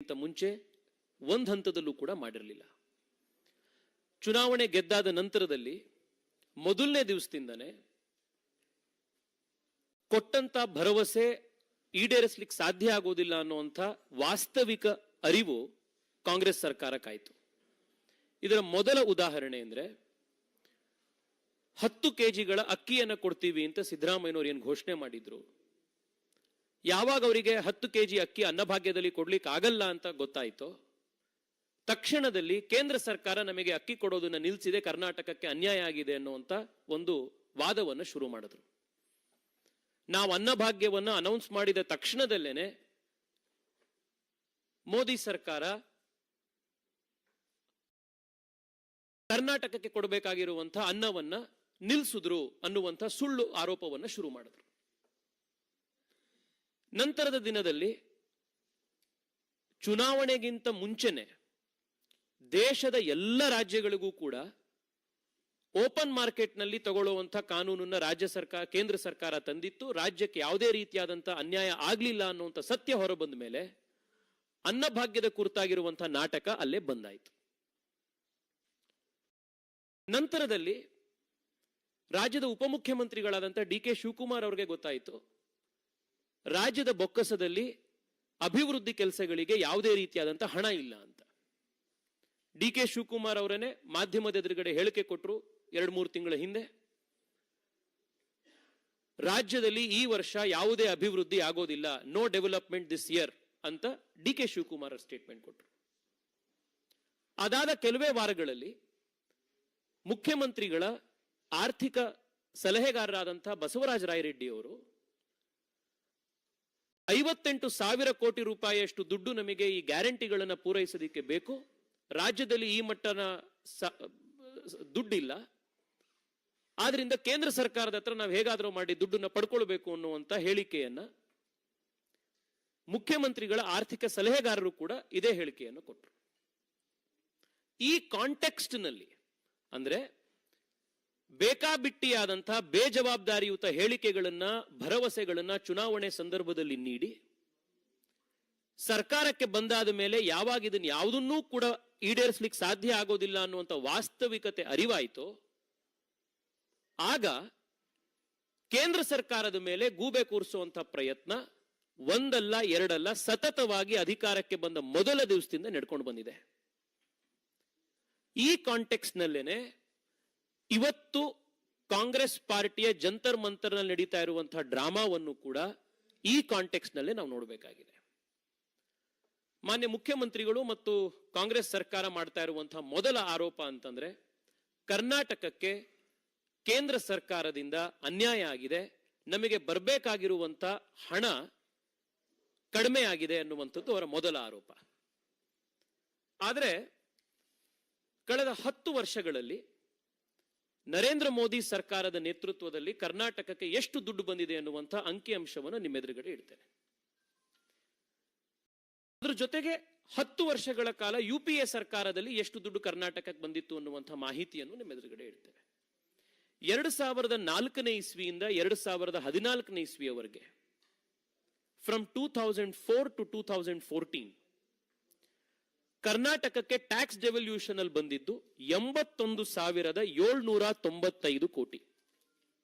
ಮುಂಚೆ ಒಂದು ಹಂತದಲ್ಲೂ ಕೂಡ ಮಾಡಿರಲಿಲ್ಲ. ಚುನಾವಣೆ ಗೆದ್ದಾದ ನಂತರದಲ್ಲಿ ಮೊದಲನೇ ದಿವಸದಿಂದನೇ ಕೊಟ್ಟಂತ ಭರವಸೆ ಈಡೇರಿಸಲಿಕ್ಕೆ ಸಾಧ್ಯ ಆಗೋದಿಲ್ಲ ಅನ್ನುವಂಥ ವಾಸ್ತವಿಕ ಅರಿವು ಕಾಂಗ್ರೆಸ್ ಸರ್ಕಾರಕ್ಕಾಯಿತು. ಇದರ ಮೊದಲ ಉದಾಹರಣೆ ಅಂದ್ರೆ 10 ಕೆಜಿಗಳ ಅಕ್ಕಿಯನ್ನು ಕೊಡ್ತೀವಿ ಅಂತ ಸಿದ್ದರಾಮಯ್ಯನವರು ಏನು ಘೋಷಣೆ ಮಾಡಿದ್ರು. ಯಾವಾಗ ಅವರಿಗೆ 10 ಕೆಜಿ ಅಕ್ಕಿ ಅನ್ನಭಾಗ್ಯದಲ್ಲಿ ಕೊಡ್ಲಿಕ್ಕೆ ಆಗಲ್ಲ ಅಂತ ಗೊತ್ತಾಯ್ತೋ ತಕ್ಷಣದಲ್ಲಿ ಕೇಂದ್ರ ಸರ್ಕಾರ ನಮಗೆ ಅಕ್ಕಿ ಕೊಡೋದನ್ನ ನಿಲ್ಲಿಸಿದೆ, ಕರ್ನಾಟಕಕ್ಕೆ ಅನ್ಯಾಯ ಆಗಿದೆ ಅನ್ನುವಂತ ಒಂದು ವಾದವನ್ನು ಶುರು ಮಾಡಿದ್ರು. ನಾವು ಅನ್ನಭಾಗ್ಯವನ್ನು ಅನೌನ್ಸ್ ಮಾಡಿದ ತಕ್ಷಣದಲ್ಲೇನೆ ಮೋದಿ ಸರ್ಕಾರ ಕರ್ನಾಟಕಕ್ಕೆ ಕೊಡಬೇಕಾಗಿರುವಂತಹ ಅನ್ನವನ್ನ ನಿಲ್ಲಿಸಿದ್ರು ಅನ್ನುವಂಥ ಸುಳ್ಳು ಆರೋಪವನ್ನು ಶುರು ಮಾಡಿದ್ರು. ನಂತರದ ದಿನದಲ್ಲಿ ಚುನಾವಣೆಗಿಂತ ಮುಂಚೆನೆ ದೇಶದ ಎಲ್ಲ ರಾಜ್ಯಗಳಿಗೂ ಕೂಡ ಓಪನ್ ಮಾರ್ಕೆಟ್ ನಲ್ಲಿ ತಗೊಳ್ಳುವಂತ ಕಾನೂನನ್ನ ಕೇಂದ್ರ ಸರ್ಕಾರ ತಂದಿತ್ತು. ರಾಜ್ಯಕ್ಕೆ ಯಾವುದೇ ರೀತಿಯಾದಂತಹ ಅನ್ಯಾಯ ಆಗ್ಲಿಲ್ಲ ಅನ್ನುವಂಥ ಸತ್ಯ ಹೊರಬಂದ ಮೇಲೆ ಅನ್ನಭಾಗ್ಯದ ಕುರಿತಾಗಿರುವಂತಹ ನಾಟಕ ಅಲ್ಲೇ ಬಂದಾಯಿತು. ನಂತರದಲ್ಲಿ ರಾಜ್ಯದ ಉಪಮುಖ್ಯಮಂತ್ರಿಗಳಾದಂಥ ಡಿ ಕೆ ಶಿವಕುಮಾರ್ ಅವರಿಗೆ ಗೊತ್ತಾಯಿತು ರಾಜ್ಯದ ಬೊಕ್ಕಸದಲ್ಲಿ ಅಭಿವೃದ್ಧಿ ಕೆಲಸಗಳಿಗೆ ಯಾವುದೇ ರೀತಿಯಾದಂತಹ ಹಣ ಇಲ್ಲ ಅಂತ. ಡಿ ಕೆ ಶಿವಕುಮಾರ್ ಅವರನ್ನೇ ಮಾಧ್ಯಮದ ಎದುರುಗಡೆ ಹೇಳಿಕೆ ಕೊಟ್ಟರು 2-3 ತಿಂಗಳ ಹಿಂದೆ. ರಾಜ್ಯದಲ್ಲಿ ಈ ವರ್ಷ ಯಾವುದೇ ಅಭಿವೃದ್ಧಿ ಆಗೋದಿಲ್ಲ, ನೋ ಡೆವಲಪ್ಮೆಂಟ್ ದಿಸ್ ಇಯರ್ ಅಂತ ಡಿ ಕೆ ಶಿವಕುಮಾರ್ ಸ್ಟೇಟ್ಮೆಂಟ್ ಕೊಟ್ಟರು. ಅದಾದ ಕೆಲವೇ ವಾರಗಳಲ್ಲಿ ಮುಖ್ಯಮಂತ್ರಿಗಳ ಆರ್ಥಿಕ ಸಲಹೆಗಾರರಾದಂತಹ ಬಸವರಾಜ ರಾಯರೆಡ್ಡಿ ಅವರು 58,000 ಕೋಟಿ ರೂಪಾಯಿಯಷ್ಟು ದುಡ್ಡು ನಮಗೆ ಈ ಗ್ಯಾರಂಟಿಗಳನ್ನು ಪೂರೈಸೋದಕ್ಕೆ ಬೇಕು, ರಾಜ್ಯದಲ್ಲಿ ಈ ಮಟ್ಟನ ದುಡ್ಡಿಲ್ಲ, ಆದ್ರಿಂದ ಕೇಂದ್ರ ಸರ್ಕಾರದ ಹತ್ರ ನಾವು ಹೇಗಾದ್ರೂ ಮಾಡಿ ದುಡ್ಡನ್ನ ಪಡ್ಕೊಳ್ಬೇಕು ಅನ್ನುವಂತ ಹೇಳಿಕೆಯನ್ನ ಮುಖ್ಯಮಂತ್ರಿಗಳ ಆರ್ಥಿಕ ಸಲಹೆಗಾರರು ಕೂಡ ಇದೇ ಹೇಳಿಕೆಯನ್ನು ಕೊಟ್ಟರು. ಈ ಕಾಂಟೆಕ್ಸ್ಟ್ ನಲ್ಲಿ ಅಂದ್ರೆ ಬೇಕಾಬಿಟ್ಟಿಯಾದಂತಹ ಬೇಜವಾಬ್ದಾರಿಯುತ ಹೇಳಿಕೆಗಳನ್ನ ಭರವಸೆಗಳನ್ನ ಚುನಾವಣೆ ಸಂದರ್ಭದಲ್ಲಿ ನೀಡಿ ಸರ್ಕಾರಕ್ಕೆ ಬಂದಾದ ಮೇಲೆ ಯಾವಾಗ ಇದನ್ನ ಯಾವುದನ್ನೂ ಕೂಡ ಈಡೇರಿಸಲಿಕ್ಕೆ ಸಾಧ್ಯ ಆಗೋದಿಲ್ಲ ಅನ್ನುವಂಥ ವಾಸ್ತವಿಕತೆ ಅರಿವಾಯಿತು, ಆಗ ಕೇಂದ್ರ ಸರ್ಕಾರದ ಮೇಲೆ ಗೂಬೆ ಕೂರಿಸುವಂತ ಪ್ರಯತ್ನ ಒಂದಲ್ಲ ಎರಡಲ್ಲ ಸತತವಾಗಿ ಅಧಿಕಾರಕ್ಕೆ ಬಂದ ಮೊದಲ ದಿವಸದಿಂದ ನಡ್ಕೊಂಡು ಬಂದಿದೆ. ಈ ಕಾಂಟೆಕ್ಸ್ಟ್ ನಲ್ಲೇನೆ ಇವತ್ತು ಕಾಂಗ್ರೆಸ್ ಪಾರ್ಟಿಯ ಜಂತರ್ ಮಂತರ್ನಲ್ಲಿ ನಡೀತಾ ಇರುವಂತಹ ಡ್ರಾಮಾವನ್ನು ಕೂಡ ಈ ಕಾಂಟೆಕ್ಸ್ಟ್ ನಲ್ಲೇ ನಾವು ನೋಡಬೇಕಾಗಿದೆ. ಮಾನ್ಯ ಮುಖ್ಯಮಂತ್ರಿಗಳು ಮತ್ತು ಕಾಂಗ್ರೆಸ್ ಸರ್ಕಾರ ಮಾಡ್ತಾ ಇರುವಂತಹ ಮೊದಲ ಆರೋಪ ಅಂತಂದ್ರೆ ಕರ್ನಾಟಕಕ್ಕೆ ಕೇಂದ್ರ ಸರ್ಕಾರದಿಂದ ಅನ್ಯಾಯ ಆಗಿದೆ, ನಮಗೆ ಬರಬೇಕಾಗಿರುವಂತ ಹಣ ಕಡಿಮೆ ಆಗಿದೆ ಅನ್ನುವಂಥದ್ದು ಅವರ ಮೊದಲ ಆರೋಪ. ಆದರೆ ಕಳೆದ 10 ವರ್ಷಗಳಲ್ಲಿ ನರೇಂದ್ರ ಮೋದಿ ಸರ್ಕಾರದ ನೇತೃತ್ವದಲ್ಲಿ ಕರ್ನಾಟಕಕ್ಕೆ ಎಷ್ಟು ದುಡ್ಡು ಬಂದಿದೆ ಅನ್ನುವಂಥ ಅಂಕಿಅಂಶವನ್ನು ನಿಮ್ಮೆದುರುಗಡೆ ಇಡ್ತೇನೆ. ಅದ್ರ ಜೊತೆಗೆ 10 ವರ್ಷಗಳ ಕಾಲ UPA ಸರ್ಕಾರದಲ್ಲಿ ಎಷ್ಟು ದುಡ್ಡು ಕರ್ನಾಟಕಕ್ಕೆ ಬಂದಿತ್ತು ಅನ್ನುವಂಥ ಮಾಹಿತಿಯನ್ನು ನಿಮ್ಮೆದುರುಗಡೆ ಇಡ್ತೇವೆ. 2004ನೇ ಇಸ್ವಿಯಿಂದ 2014ನೇ ಇಸ್ವಿಯವರೆಗೆ ಫ್ರಮ್ 2004 to 2014 ಕರ್ನಾಟಕಕ್ಕೆ ಟ್ಯಾಕ್ಸ್ ಡೆವಲ್ಯೂಷನ್ ಅಲ್ಲಿ ಬಂದಿದ್ದು 81,795 ಕೋಟಿ.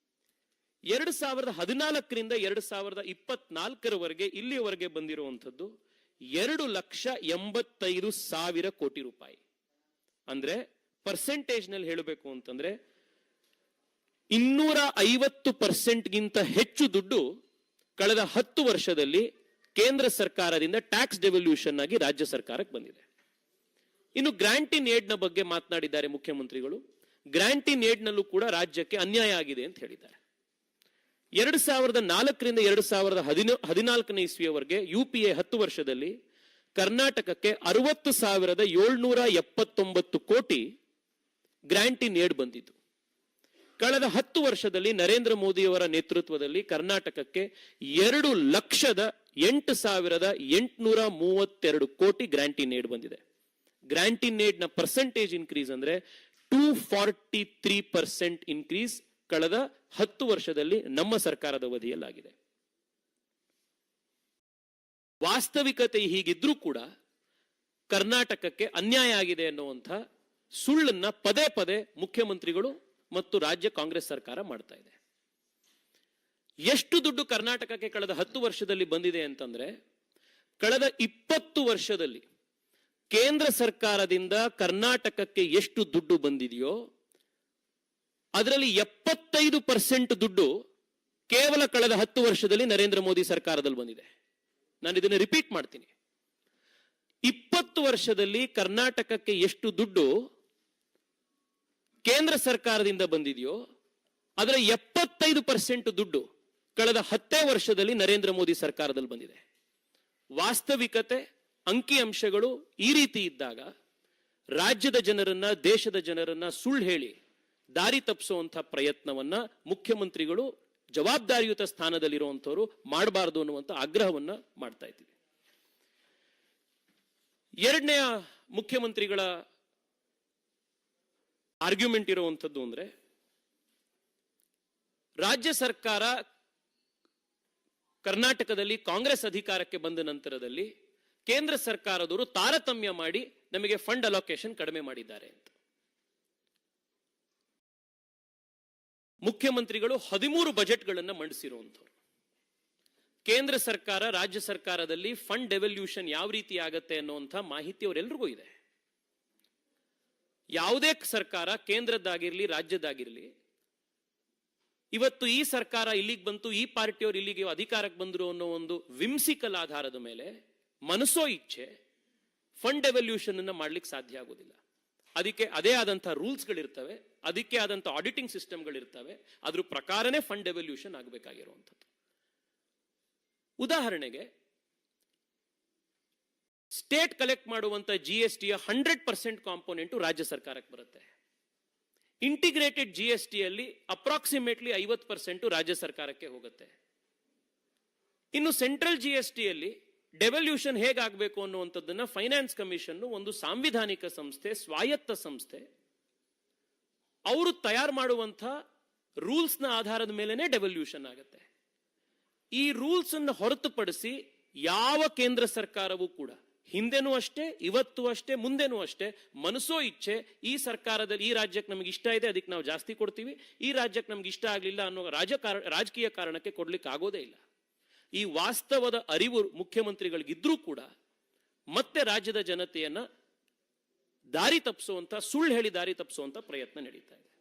2014ರಿಂದ 2024ರವರೆಗೆ ಇಲ್ಲಿಯವರೆಗೆ ಬಂದಿರುವಂಥದ್ದು 2,85,000 ಕೋಟಿ ರೂಪಾಯಿ. ಅಂದ್ರೆ ಪರ್ಸೆಂಟೇಜ್ ನಲ್ಲಿ ಹೇಳಬೇಕು ಅಂತಂದ್ರೆ 250% ಗಿಂತ ಹೆಚ್ಚು ದುಡ್ಡು ಕಳೆದ 10 ವರ್ಷದಲ್ಲಿ ಕೇಂದ್ರ ಸರ್ಕಾರದಿಂದ ಟ್ಯಾಕ್ಸ್ ಡೆವಲ್ಯೂಷನ್ ಆಗಿ ರಾಜ್ಯ ಸರ್ಕಾರಕ್ಕೆ ಬಂದಿದೆ. ಇನ್ನು ಗ್ರಾಂಟ್ ಇನ್ ಏಡ್ ನ ಬಗ್ಗೆ ಮಾತನಾಡಿದ್ದಾರೆ ಮುಖ್ಯಮಂತ್ರಿಗಳು. ಗ್ರಾಂಟ್ ಇನ್ ಏಡ್ ನಲ್ಲೂ ಕೂಡ ರಾಜ್ಯಕ್ಕೆ ಅನ್ಯಾಯ ಆಗಿದೆ ಅಂತ ಹೇಳಿದ್ದಾರೆ. 2004ರಿಂದ 2014ನೇ ಇಸ್ವಿಯವರೆಗೆ UPA 10 ವರ್ಷದಲ್ಲಿ ಕರ್ನಾಟಕಕ್ಕೆ 60,779 ಕೋಟಿ ಗ್ರಾಂಟ್ ಇನ್ ಏಡ್ ಬಂದಿತ್ತು. ಕಳೆದ 10 ವರ್ಷದಲ್ಲಿ ನರೇಂದ್ರ ಮೋದಿಯವರ ನೇತೃತ್ವದಲ್ಲಿ ಕರ್ನಾಟಕಕ್ಕೆ 2,08,832 ಕೋಟಿ ಗ್ರಾಂಟ್ ಇನ್ ಏಡ್ ಬಂದಿದೆ. ಗ್ರಾಂಟ್ ಇನ್ ಏಡ್ ನ ಪರ್ಸೆಂಟೇಜ್ ಇನ್ಕ್ರೀಸ್ ಅಂದ್ರೆ 243% ಇನ್ಕ್ರೀಸ್ ಕಳೆದ 10 ವರ್ಷದಲ್ಲಿ ನಮ್ಮ ಸರ್ಕಾರದ ಅವಧಿಯಲ್ಲಾಗಿದೆ. ವಾಸ್ತವಿಕತೆ ಹೀಗಿದ್ರೂ ಕೂಡ ಕರ್ನಾಟಕಕ್ಕೆ ಅನ್ಯಾಯ ಆಗಿದೆ ಅನ್ನುವಂಥ ಸುಳ್ಳನ್ನ ಪದೇ ಪದೇ ಮುಖ್ಯಮಂತ್ರಿಗಳು ಮತ್ತು ರಾಜ್ಯ ಕಾಂಗ್ರೆಸ್ ಸರ್ಕಾರ ಮಾಡ್ತಾ ಇದೆ. ಎಷ್ಟು ದುಡ್ಡು ಕರ್ನಾಟಕಕ್ಕೆ ಕಳೆದ 10 ವರ್ಷದಲ್ಲಿ ಬಂದಿದೆ ಅಂತಂದ್ರೆ, ಕಳೆದ 20 ವರ್ಷದಲ್ಲಿ ಕೇಂದ್ರ ಸರ್ಕಾರದಿಂದ ಕರ್ನಾಟಕಕ್ಕೆ ಎಷ್ಟು ದುಡ್ಡು ಬಂದಿದೆಯೋ ಅದರಲ್ಲಿ 75% ದುಡ್ಡು ಕೇವಲ ಕಳೆದ 10 ವರ್ಷದಲ್ಲಿ ನರೇಂದ್ರ ಮೋದಿ ಸರ್ಕಾರದಲ್ಲಿ ಬಂದಿದೆ. ನಾನು ಇದನ್ನು ರಿಪೀಟ್ ಮಾಡ್ತೀನಿ. 20 ವರ್ಷದಲ್ಲಿ ಕರ್ನಾಟಕಕ್ಕೆ ಎಷ್ಟು ದುಡ್ಡು ಕೇಂದ್ರ ಸರ್ಕಾರದಿಂದ ಬಂದಿದೆಯೋ ಅದರ 75% ದುಡ್ಡು ಕಳೆದ 10 ವರ್ಷದಲ್ಲಿ ನರೇಂದ್ರ ಮೋದಿ ಸರ್ಕಾರದಲ್ಲಿ ಬಂದಿದೆ. ವಾಸ್ತವಿಕತೆ, ಅಂಕಿಅಂಶಗಳು ಈ ರೀತಿ ಇದ್ದಾಗ ರಾಜ್ಯದ ಜನರನ್ನ, ದೇಶದ ಜನರನ್ನ ಸುಳ್ಳು ಹೇಳಿ ದಾರಿ ತಪ್ಪಿಸುವಂತಹ ಪ್ರಯತ್ನವನ್ನ ಮುಖ್ಯಮಂತ್ರಿಗಳು ಜವಾಬ್ದಾರಿಯುತ ಸ್ಥಾನದಲ್ಲಿರುವಂತವರು ಮಾಡಬಾರದು ಅನ್ನುವಂಥ ಆಗ್ರಹವನ್ನ ಮಾಡ್ತಾ ಇದ್ದೀವಿ. ಎರಡನೆಯ ಮುಖ್ಯಮಂತ್ರಿಗಳ ಆರ್ಗ್ಯುಮೆಂಟ್ ಇರುವಂಥದ್ದು ಅಂದ್ರೆ, ರಾಜ್ಯ ಸರ್ಕಾರ ಕರ್ನಾಟಕದಲ್ಲಿ ಕಾಂಗ್ರೆಸ್ ಅಧಿಕಾರಕ್ಕೆ ಬಂದ ನಂತರದಲ್ಲಿ ಕೇಂದ್ರ ಸರ್ಕಾರದವರು ತಾರತಮ್ಯ ಮಾಡಿ ನಮಗೆ ಫಂಡ್ ಅಲೋಕೇಶನ್ ಕಡಿಮೆ ಮಾಡಿದ್ದಾರೆ ಅಂತ. ಮುಖ್ಯಮಂತ್ರಿಗಳು 13 ಬಜೆಟ್ಗಳನ್ನು ಮಂಡಿಸಿರುವಂಥವ್ರು. ಕೇಂದ್ರ ಸರ್ಕಾರ, ರಾಜ್ಯ ಸರ್ಕಾರದಲ್ಲಿ ಫಂಡ್ ಡೆವಲ್ಯೂಷನ್ ಯಾವ ರೀತಿ ಆಗತ್ತೆ ಅನ್ನುವಂಥ ಮಾಹಿತಿ ಅವರೆಲ್ಲರಿಗೂ ಇದೆ. ಯಾವುದೇ ಸರ್ಕಾರ, ಕೇಂದ್ರದ್ದಾಗಿರ್ಲಿ ರಾಜ್ಯದ್ದಾಗಿರ್ಲಿ, ಇವತ್ತು ಈ ಸರ್ಕಾರ ಇಲ್ಲಿಗೆ ಬಂತು, ಈ ಪಾರ್ಟಿಯವರು ಇಲ್ಲಿಗೆ ಅಧಿಕಾರಕ್ಕೆ ಬಂದ್ರು ಅನ್ನೋ ಒಂದು ವಿಮ್ಸಿಕಲ್ ಆಧಾರದ ಮೇಲೆ ಮನಸೋ ಇಚ್ಛೆ ಫಂಡ್ ಡೆವಲ್ಯೂಷನ್ ಅನ್ನ ಮಾಡ್ಲಿಕ್ಕೆ ಸಾಧ್ಯ ಆಗೋದಿಲ್ಲ. ಅದಕ್ಕೆ ಅದೇ ಆದಂತಹ ರೂಲ್ಸ್ಗಳಿರ್ತವೆ, ಅದಕ್ಕೆ ಆದಂತಹ ಆಡಿಟಿಂಗ್ ಸಿಸ್ಟಮ್ಗಳಿರ್ತವೆ, ಅದ್ರ ಪ್ರಕಾರನೇ ಫಂಡ್ ಡೆವಲ್ಯೂಷನ್ ಆಗಬೇಕಾಗಿರುವಂಥದ್ದು. ಉದಾಹರಣೆಗೆ, ಸ್ಟೇಟ್ ಕಲೆಕ್ಟ್ ಮಾಡುವಂತ GST 100% ಕಾಂಪೋನೆಂಟ್ ರಾಜ್ಯ ಸರ್ಕಾರಕ್ಕೆ ಬರುತ್ತೆ. ಇಂಟಿಗ್ರೇಟೆಡ್ GST ಅಲ್ಲಿ ಅಪ್ರಾಕ್ಸಿಮೇಟ್ಲಿ 50% ರಾಜ್ಯ ಸರ್ಕಾರಕ್ಕೆ ಹೋಗುತ್ತೆ. ಇನ್ನು ಸೆಂಟ್ರಲ್ GST ಅಲ್ಲಿ ಡೆವಲ್ಯೂಷನ್ ಹೇಗಾಗಬೇಕು ಅನ್ನುವಂಥದ್ದನ್ನ ಫೈನಾನ್ಸ್ ಕಮಿಷನ್, ಒಂದು ಸಾಂವಿಧಾನಿಕ ಸಂಸ್ಥೆ, ಸ್ವಾಯತ್ತ ಸಂಸ್ಥೆ, ಅವರು ತಯಾರು ಮಾಡುವಂಥ ರೂಲ್ಸ್ ನ ಆಧಾರದ ಮೇಲೆನೆ ಡೆವಲ್ಯೂಷನ್ ಆಗುತ್ತೆ. ಈ ರೂಲ್ಸ್ ಅನ್ನು ಹೊರತುಪಡಿಸಿ ಯಾವ ಕೇಂದ್ರ ಸರ್ಕಾರವೂ ಕೂಡ ಹಿಂದೆನೂ ಅಷ್ಟೇ, ಇವತ್ತು ಅಷ್ಟೇ, ಮುಂದೆನೂ ಅಷ್ಟೇ ಮನಸೋ ಇಚ್ಛೆ ಈ ಸರ್ಕಾರದಲ್ಲಿ ಈ ರಾಜ್ಯಕ್ಕೆ ನಮ್ಗೆ ಇಷ್ಟ ಇದೆ ಅದಕ್ಕೆ ನಾವು ಜಾಸ್ತಿ ಕೊಡ್ತೀವಿ, ಈ ರಾಜ್ಯಕ್ಕೆ ನಮ್ಗೆ ಇಷ್ಟ ಆಗಲಿಲ್ಲ ಅನ್ನೋ ರಾಜಕೀಯ ಕಾರಣಕ್ಕೆ ಕೊಡ್ಲಿಕ್ಕೆ ಆಗೋದೇ ಇಲ್ಲ. ಈ ವಾಸ್ತವದ ಅರಿವು ಮುಖ್ಯಮಂತ್ರಿಗಳಿಗಿದ್ರೂ ಕೂಡ ಮತ್ತೆ ರಾಜ್ಯದ ಜನತೆಯನ್ನ ದಾರಿ ತಪ್ಪಿಸುವಂತ, ಸುಳ್ಳು ಹೇಳಿ ದಾರಿ ತಪ್ಪಿಸುವಂತ ಪ್ರಯತ್ನ ನಡೀತಾ ಇದೆ.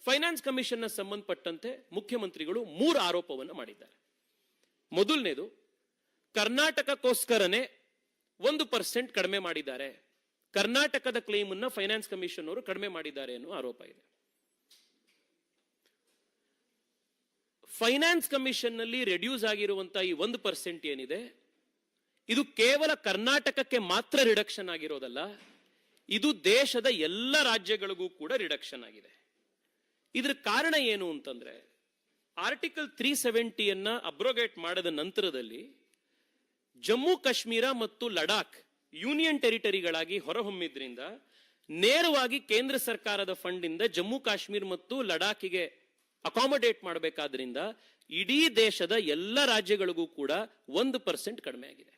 ಫೈನಾನ್ಸ್ ಕಮಿಷನ್ ಸಂಬಂಧಪಟ್ಟಂತೆ ಮುಖ್ಯಮಂತ್ರಿಗಳು 3 ಆರೋಪವನ್ನು ಮಾಡಿದ್ದಾರೆ. ಮೊದಲನೇದು, ಕರ್ನಾಟಕಕ್ಕೋಸ್ಕರನೇ 1% ಕಡಿಮೆ ಮಾಡಿದ್ದಾರೆ, ಕರ್ನಾಟಕದ ಕ್ಲೇಮ್ ಅನ್ನ ಫೈನಾನ್ಸ್ ಕಮಿಷನ್ ಅವರು ಕಡಿಮೆ ಮಾಡಿದ್ದಾರೆ ಅನ್ನೋ ಆರೋಪ ಇದೆ. ಫೈನಾನ್ಸ್ ಕಮಿಷನ್ ನಲ್ಲಿ ರೆಡ್ಯೂಸ್ ಆಗಿರುವಂತಹ ಈ 1% ಏನಿದೆ, ಇದು ಕೇವಲ ಕರ್ನಾಟಕಕ್ಕೆ ಮಾತ್ರ ರಿಡಕ್ಷನ್ ಆಗಿರೋದಲ್ಲ, ಇದು ದೇಶದ ಎಲ್ಲ ರಾಜ್ಯಗಳಿಗೂ ಕೂಡ ರಿಡಕ್ಷನ್ ಆಗಿದೆ. ಇದ್ರ ಕಾರಣ ಏನು ಅಂತಂದ್ರೆ, ಆರ್ಟಿಕಲ್ 370 ಅಬ್ರೋಗೇಟ್ ಮಾಡಿದ ನಂತರದಲ್ಲಿ ಜಮ್ಮು ಕಾಶ್ಮೀರ ಮತ್ತು ಲಡಾಖ್ ಯೂನಿಯನ್ ಟೆರಿಟರಿಗಳಾಗಿ ಹೊರಹೊಮ್ಮಿದ್ರಿಂದ ನೇರವಾಗಿ ಕೇಂದ್ರ ಸರ್ಕಾರದ ಫಂಡ್ ಇಂದ ಜಮ್ಮು ಕಾಶ್ಮೀರ ಮತ್ತು ಲಡಾಖಿಗೆ ಅಕಾಮಡೇಟ್ ಮಾಡಬೇಕಾದ್ರಿಂದ ಇಡೀ ದೇಶದ ಎಲ್ಲ ರಾಜ್ಯಗಳಿಗೂ ಕೂಡ 1% ಕಡಿಮೆ ಆಗಿದೆ.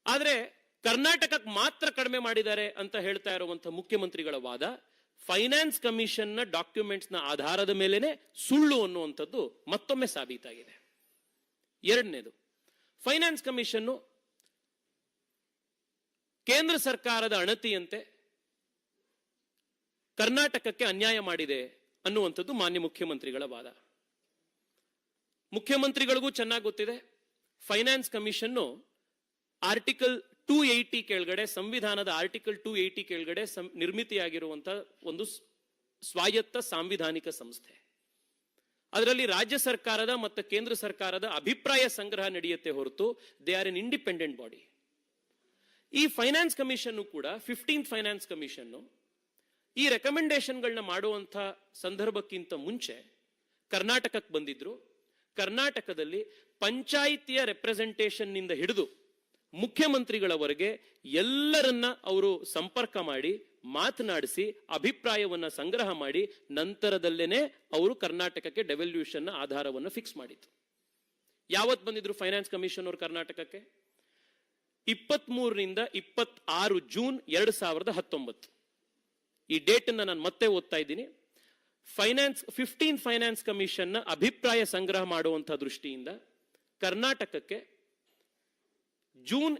ಆದ್ರೆ ಕರ್ನಾಟಕಕ್ಕೆ ಮಾತ್ರ ಕಡಿಮೆ ಮಾಡಿದ್ದಾರೆ ಅಂತ ಹೇಳ್ತಾ ಇರುವಂತಹ ಮುಖ್ಯಮಂತ್ರಿಗಳ ವಾದ ಫೈನಾನ್ಸ್ ಕಮಿಷನ್ ನ ಡಾಕ್ಯುಮೆಂಟ್ಸ್ ನ ಆಧಾರದ ಮೇಲೆನೆ ಸುಳ್ಳು ಅನ್ನುವಂಥದ್ದು ಮತ್ತೊಮ್ಮೆ ಸಾಬೀತಾಗಿದೆ. ಎರಡನೇದು, ಫೈನಾನ್ಸ್ ಕಮಿಷನ್ ಕೇಂದ್ರ ಸರ್ಕಾರದ ಅಣತಿಯಂತೆ ಕರ್ನಾಟಕಕ್ಕೆ ಅನ್ಯಾಯ ಮಾಡಿದೆ ಅನ್ನುವಂಥದ್ದು ಮಾನ್ಯ ಮುಖ್ಯಮಂತ್ರಿಗಳ ವಾದ. ಮುಖ್ಯಮಂತ್ರಿಗಳಿಗೂ ಚೆನ್ನಾಗಿ ಗೊತ್ತಿದೆ, ಫೈನಾನ್ಸ್ ಕಮಿಷನ್ ಆರ್ಟಿಕಲ್ 280 ಕೆಳಗಡೆ, ಸಂವಿಧಾನದ ಆರ್ಟಿಕಲ್ 280 ಕೆಳಗಡೆ ನಿರ್ಮಿತಿಯಾಗಿರುವಂತಹ ಒಂದು ಸ್ವಾಯತ್ತ ಸಾಂವಿಧಾನಿಕ ಸಂಸ್ಥೆ. ಅದರಲ್ಲಿ ರಾಜ್ಯ ಸರ್ಕಾರದ ಮತ್ತು ಕೇಂದ್ರ ಸರ್ಕಾರದ ಅಭಿಪ್ರಾಯ ಸಂಗ್ರಹ ನಡೆಯುತ್ತೆ ಹೊರತು they are N independent body. ಈ ಫೈನಾನ್ಸ್ ಕಮಿಷನ್ ಕೂಡ 15th ಫೈನಾನ್ಸ್ ಕಮಿಷನ್ ಈ ರೆಕಮೆಂಡೇಶನ್ಗಳನ್ನ ಮಾಡುವಂತ ಸಂದರ್ಭಕ್ಕಿಂತ ಮುಂಚೆ ಕರ್ನಾಟಕಕ್ಕೆ ಬಂದಿದ್ರು. ಕರ್ನಾಟಕದಲ್ಲಿ ಪಂಚಾಯಿತಿಯ ರೆಪ್ರೆಸೆಂಟೇಷನ್ ನಿಂದ ಹಿಡಿದು ಮುಖ್ಯಮಂತ್ರಿಗಳವರೆಗೆ ಎಲ್ಲರನ್ನ ಅವರು ಸಂಪರ್ಕ ಮಾಡಿ ಮಾತನಾಡಿಸಿ ಅಭಿಪ್ರಾಯವನ್ನ ಸಂಗ್ರಹ ಮಾಡಿ ನಂತರದಲ್ಲೇನೆ ಅವರು ಕರ್ನಾಟಕಕ್ಕೆ ಡೆವಲ್ಯೂಷನ್ ಆಧಾರವನ್ನು ಫಿಕ್ಸ್ ಮಾಡಿತ್ತು. ಯಾವತ್ತು ಬಂದಿದ್ರು ಫೈನಾನ್ಸ್ ಕಮಿಷನ್ ಅವರು ಕರ್ನಾಟಕಕ್ಕೆ? 23ರಿಂದ 26 ಜೂನ್ 2019. ಈ ಡೇಟ್ ಅನ್ನು ನಾನು ಮತ್ತೆ ಓದ್ತಾ ಇದ್ದೀನಿ. 15 ಫೈನಾನ್ಸ್ ಕಮಿಷನ್ ನ ಅಭಿಪ್ರಾಯ ಸಂಗ್ರಹ ಮಾಡುವಂತಹ ದೃಷ್ಟಿಯಿಂದ ಕರ್ನಾಟಕಕ್ಕೆ ಜೂನ್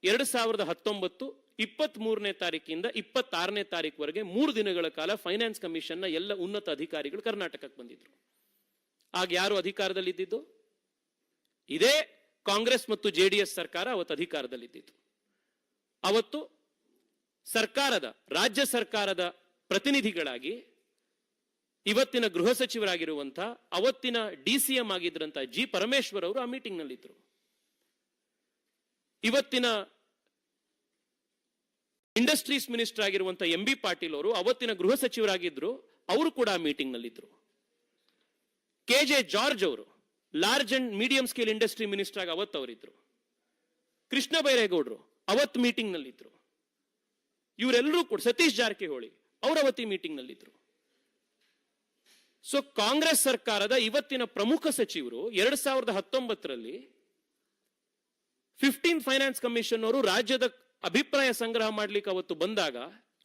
2019 23ನೇ ತಾರೀಕಿಂದ 26ನೇ ತಾರೀಕುವರೆಗೆ 3 ದಿನಗಳ ಕಾಲ ಫೈನಾನ್ಸ್ ಕಮಿಷನ್ ನ ಎಲ್ಲ ಉನ್ನತ ಅಧಿಕಾರಿಗಳು ಕರ್ನಾಟಕಕ್ಕೆ ಬಂದಿದ್ರು. ಆಗ ಯಾರು ಅಧಿಕಾರದಲ್ಲಿದ್ದು? ಇದೇ ಕಾಂಗ್ರೆಸ್ ಮತ್ತು ಜೆಡಿಎಸ್ ಸರ್ಕಾರ ಅವತ್ತು ಅಧಿಕಾರದಲ್ಲಿದ್ದು. ಅವತ್ತು ರಾಜ್ಯ ಸರ್ಕಾರದ ಪ್ರತಿನಿಧಿಗಳಾಗಿ ಇವತ್ತಿನ ಗೃಹ ಸಚಿವರಾಗಿರುವಂತಹ ಅವತ್ತಿನ ಡಿಸಿಎಂ ಆಗಿದ್ರಂತ ಜಿ ಪರಮೇಶ್ವರ್ ಅವರು ಆ ಮೀಟಿಂಗ್ ನಲ್ಲಿದ್ದರು. ಇವತ್ತಿನ ಇಂಡಸ್ಟ್ರೀಸ್ ಮಿನಿಸ್ಟರ್ ಆಗಿರುವಂತಹ ಎಂ ಬಿ ಪಾಟೀಲ್ ಅವರು ಅವತ್ತಿನ ಗೃಹ ಸಚಿವರಾಗಿದ್ರು, ಅವರು ಕೂಡ ಆ ಮೀಟಿಂಗ್ ನಲ್ಲಿದ್ದರು. ಕೆ ಜೆ ಜಾರ್ಜ್ ಅವರು large and medium scale industry minister ಆಗಿ ಅವತ್ತು ಅವರಿದ್ರು. ಕೃಷ್ಣ ಬೈರೇಗೌಡರು ಅವತ್ತು ಮೀಟಿಂಗ್ ನಲ್ಲಿದ್ರು. ಇವರೆಲ್ಲರೂ ಕೂಡ ಸತೀಶ್ ಜಾರಕಿಹೊಳಿ ಅವರು ಅವತ್ತಿ ಮೀಟಿಂಗ್ ನಲ್ಲಿದ್ರು. ಸೊ ಕಾಂಗ್ರೆಸ್ ಸರ್ಕಾರದ ಇವತ್ತಿನ ಪ್ರಮುಖ ಸಚಿವರು 2019ರಲ್ಲಿ 15 ಫೈನಾನ್ಸ್ ಕಮಿಷನ್ ಅವರು ರಾಜ್ಯದ ಅಭಿಪ್ರಾಯ ಸಂಗ್ರಹ ಮಾಡ್ಲಿಕ್ಕೆ ಅವತ್ತು ಬಂದಾಗ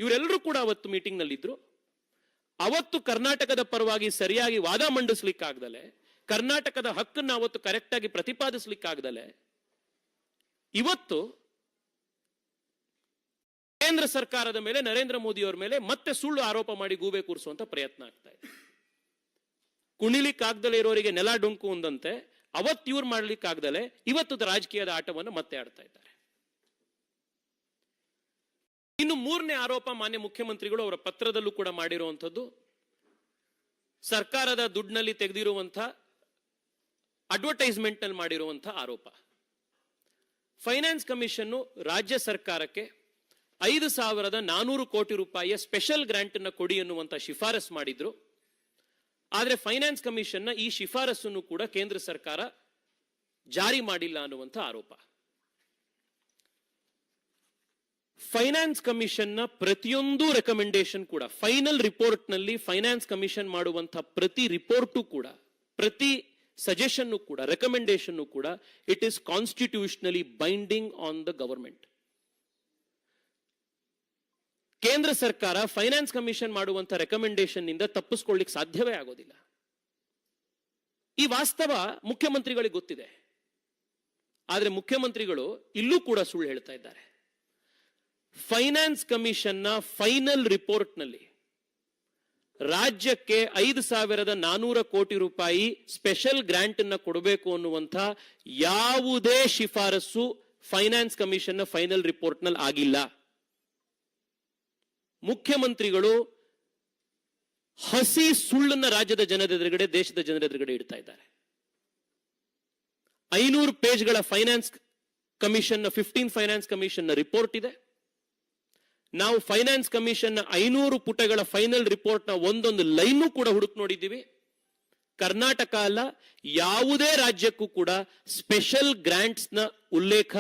ಇವರೆಲ್ಲರೂ ಕೂಡ ಅವತ್ತು ಮೀಟಿಂಗ್ ನಲ್ಲಿದ್ರು. ಅವತ್ತು ಕರ್ನಾಟಕದ ಪರವಾಗಿ ಸರಿಯಾಗಿ ವಾದ ಮಂಡಿಸ್ಲಿಕ್ಕಾಗ್ದಲೆ, ಕರ್ನಾಟಕದ ಹಕ್ಕನ್ನ ಅವತ್ತು ಕರೆಕ್ಟ್ ಆಗಿ ಪ್ರತಿಪಾದಿಸ್ಲಿಕ್ಕಾಗ್ದಲೆ, ಇವತ್ತು ಕೇಂದ್ರ ಸರ್ಕಾರದ ಮೇಲೆ, ನರೇಂದ್ರ ಮೋದಿ ಅವರ ಮೇಲೆ ಮತ್ತೆ ಸುಳ್ಳು ಆರೋಪ ಮಾಡಿ ಗೂಬೆ ಕೂರಿಸುವಂತ ಪ್ರಯತ್ನ ಆಗ್ತಾ ಇದೆ. ಕುಣಿಲಿಕ್ಕಾಗ್ದಲೇ ಇರೋರಿಗೆ ನೆಲ ಡೊಂಕು ಒಂದಂತೆ ಅವತ್ತು ಇವ್ರು ಮಾಡ್ಲಿಕ್ಕಾಗ್ದಲೆ ಇವತ್ತು ರಾಜಕೀಯದ ಆಟವನ್ನು ಮತ್ತೆ ಆಡ್ತಾ ಇದ್ದಾರೆ. ಇನ್ನು 3ನೇ ಆರೋಪ ಮಾನ್ಯ ಮುಖ್ಯಮಂತ್ರಿಗಳು ಅವರ ಪತ್ರದಲ್ಲೂ ಕೂಡ ಮಾಡಿರುವಂಥದ್ದು, ಸರ್ಕಾರದ ದುಡ್ಡಿನಲ್ಲಿ ತೆಗೆದಿರುವಂತಹ ಅಡ್ವರ್ಟೈಸ್ಮೆಂಟ್ ನಲ್ಲಿ ಮಾಡಿರುವಂತಹ ಆರೋಪ. ಫೈನಾನ್ಸ್ ಕಮಿಷನ್ ರಾಜ್ಯ ಸರ್ಕಾರಕ್ಕೆ 5,400 ಕೋಟಿ ರೂಪಾಯಿಯ ಸ್ಪೆಷಲ್ ಗ್ರಾಂಟ್ ಅನ್ನು ಕೊಡಿ ಎನ್ನುವಂತ ಶಿಫಾರಸ್ ಮಾಡಿದ್ರು. ಆದರೆ ಫೈನಾನ್ಸ್ ಕಮಿಷನ್ ನ ಈ ಶಿಫಾರಸನ್ನು ಕೂಡ ಕೇಂದ್ರ ಸರ್ಕಾರ ಜಾರಿ ಮಾಡಿಲ್ಲ ಅನ್ನುವಂಥ ಆರೋಪ. ಫೈನಾನ್ಸ್ ಕಮಿಷನ್ ನ ಪ್ರತಿಯೊಂದು ರೆಕಮೆಂಡೇಶನ್ ಕೂಡ ಫೈನಲ್ ರಿಪೋರ್ಟ್ ನಲ್ಲಿ ಫೈನಾನ್ಸ್ ಕಮಿಷನ್ ಮಾಡುವಂತಹ ಪ್ರತಿ ರಿಪೋರ್ಟು ಕೂಡ, ಪ್ರತಿ ಸಜೆಷನ್ ಕೂಡ, ರೆಕಮೆಂಡೇಶನ್ ಕೂಡ it is constitutionally binding on the government. ಕೇಂದ್ರ ಸರ್ಕಾರ ಫೈನಾನ್ಸ್ ಕಮಿಷನ್ ಮಾಡುವಂತಹ ರೆಕಮೆಂಡೇಶನ್ ನಿಂದ ತಪ್ಪಿಸ್ಕೊಳ್ಳಿಕ್ಕೆ ಸಾಧ್ಯವೇ ಆಗೋದಿಲ್ಲ. ಈ ವಾಸ್ತವ ಮುಖ್ಯಮಂತ್ರಿಗಳಿಗೆ ಗೊತ್ತಿದೆ. ಆದ್ರೆ ಮುಖ್ಯಮಂತ್ರಿಗಳು ಇಲ್ಲೂ ಕೂಡ ಸುಳ್ಳು ಹೇಳ್ತಾ ಇದ್ದಾರೆ. ಫೈನಾನ್ಸ್ ಕಮಿಷನ್ ನ ಫೈನಲ್ ರಿಪೋರ್ಟ್ ನಲ್ಲಿ ರಾಜ್ಯಕ್ಕೆ 5,400 ಕೋಟಿ ರೂಪಾಯಿ ಸ್ಪೆಷಲ್ ಗ್ರಾಂಟ್ ಅನ್ನ ಕೊಡಬೇಕು ಅನ್ನುವಂಥ ಯಾವುದೇ ಶಿಫಾರಸು ಫೈನಾನ್ಸ್ ಕಮಿಷನ್ ನ ಫೈನಲ್ ರಿಪೋರ್ಟ್ ನಲ್ಲಿ ಆಗಿಲ್ಲ. ಮುಖ್ಯಮಂತ್ರಿಗಳು ಹಸಿ ಸುಳ್ಳನ್ನ ರಾಜ್ಯದ ಜನರ ಎದುರುಗಡೆ, ದೇಶದ ಜನರ ಎದುರುಗಡೆ ಇಡ್ತಾ ಇದ್ದಾರೆ. 500 ಪೇಜ್ಗಳ ಫೈನಾನ್ಸ್ ಕಮಿಷನ್ 15 ಫೈನಾನ್ಸ್ ಕಮಿಷನ್ ನ ರಿಪೋರ್ಟ್ ಇದೆ. ನಾವು ಫೈನಾನ್ಸ್ ಕಮಿಷನ್ 500 ಪುಟಗಳ ಫೈನಲ್ ರಿಪೋರ್ಟ್ ನ ಒಂದೊಂದು ಲೈನ್ ಕೂಡ ಹುಡುಕ್ ನೋಡಿದ್ದೀವಿ. ಕರ್ನಾಟಕ ಅಲ್ಲ, ಯಾವುದೇ ರಾಜ್ಯಕ್ಕೂ ಕೂಡ ಸ್ಪೆಷಲ್ ಗ್ರಾಂಟ್ಸ್ ನ ಉಲ್ಲೇಖ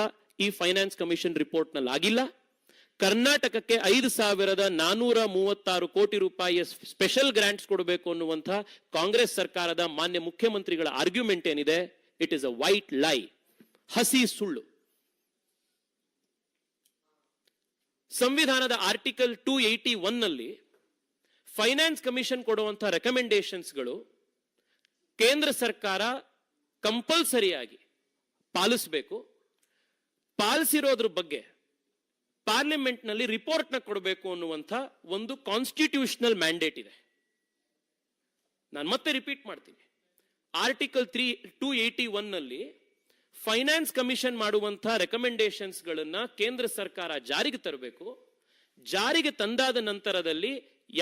ಈ ಫೈನಾನ್ಸ್ ಕಮಿಷನ್ ರಿಪೋರ್ಟ್ ನಲ್ಲಿ ಆಗಿಲ್ಲ. ಕರ್ನಾಟಕಕ್ಕೆ 5,436 ಕೋಟಿ ರೂಪಾಯಿಯ ಸ್ಪೆಷಲ್ ಗ್ರಾಂಟ್ಸ್ ಕೊಡಬೇಕು ಅನ್ನುವಂತಹ ಕಾಂಗ್ರೆಸ್ ಸರ್ಕಾರದ ಮಾನ್ಯ ಮುಖ್ಯಮಂತ್ರಿಗಳ ಆರ್ಗ್ಯುಮೆಂಟ್ ಏನಿದೆ, ಇಟ್ ಇಸ್ ಅ ವೈಟ್ ಲೈ, ಹಸಿ ಸುಳ್ಳು. ಸಂವಿಧಾನದ ಆರ್ಟಿಕಲ್ 281 ನಲ್ಲಿ ಫೈನಾನ್ಸ್ ಕಮಿಷನ್ ಕೊಡುವಂತಹ ರೆಕಮೆಂಡೇಶನ್ಸ್ಗಳು ಕೇಂದ್ರ ಸರ್ಕಾರ ಕಂಪಲ್ಸರಿಯಾಗಿ ಪಾಲಿಸಬೇಕು. ಪಾಲಿಸಿರೋದ್ರ ಬಗ್ಗೆ ಪಾರ್ಲಿಮೆಂಟ್ ನಲ್ಲಿ ರಿಪೋರ್ಟ್ ನ ಕೊಡಬೇಕು ಅನ್ನುವಂಥ ಒಂದು ಕಾನ್ಸ್ಟಿಟ್ಯೂಷನಲ್ ಮ್ಯಾಂಡೇಟ್ ಇದೆ. ನಾನು ಮತ್ತೆ ರಿಪೀಟ್ ಮಾಡ್ತೀನಿ. ಆರ್ಟಿಕಲ್ 281 ನಲ್ಲಿ ಫೈನಾನ್ಸ್ ಕಮಿಷನ್ ಮಾಡುವಂತಹ ರೆಕಮೆಂಡೇಶನ್ಸ್ ಗಳನ್ನ ಕೇಂದ್ರ ಸರ್ಕಾರ ಜಾರಿಗೆ ತರಬೇಕು. ಜಾರಿಗೆ ತಂದಾದ ನಂತರದಲ್ಲಿ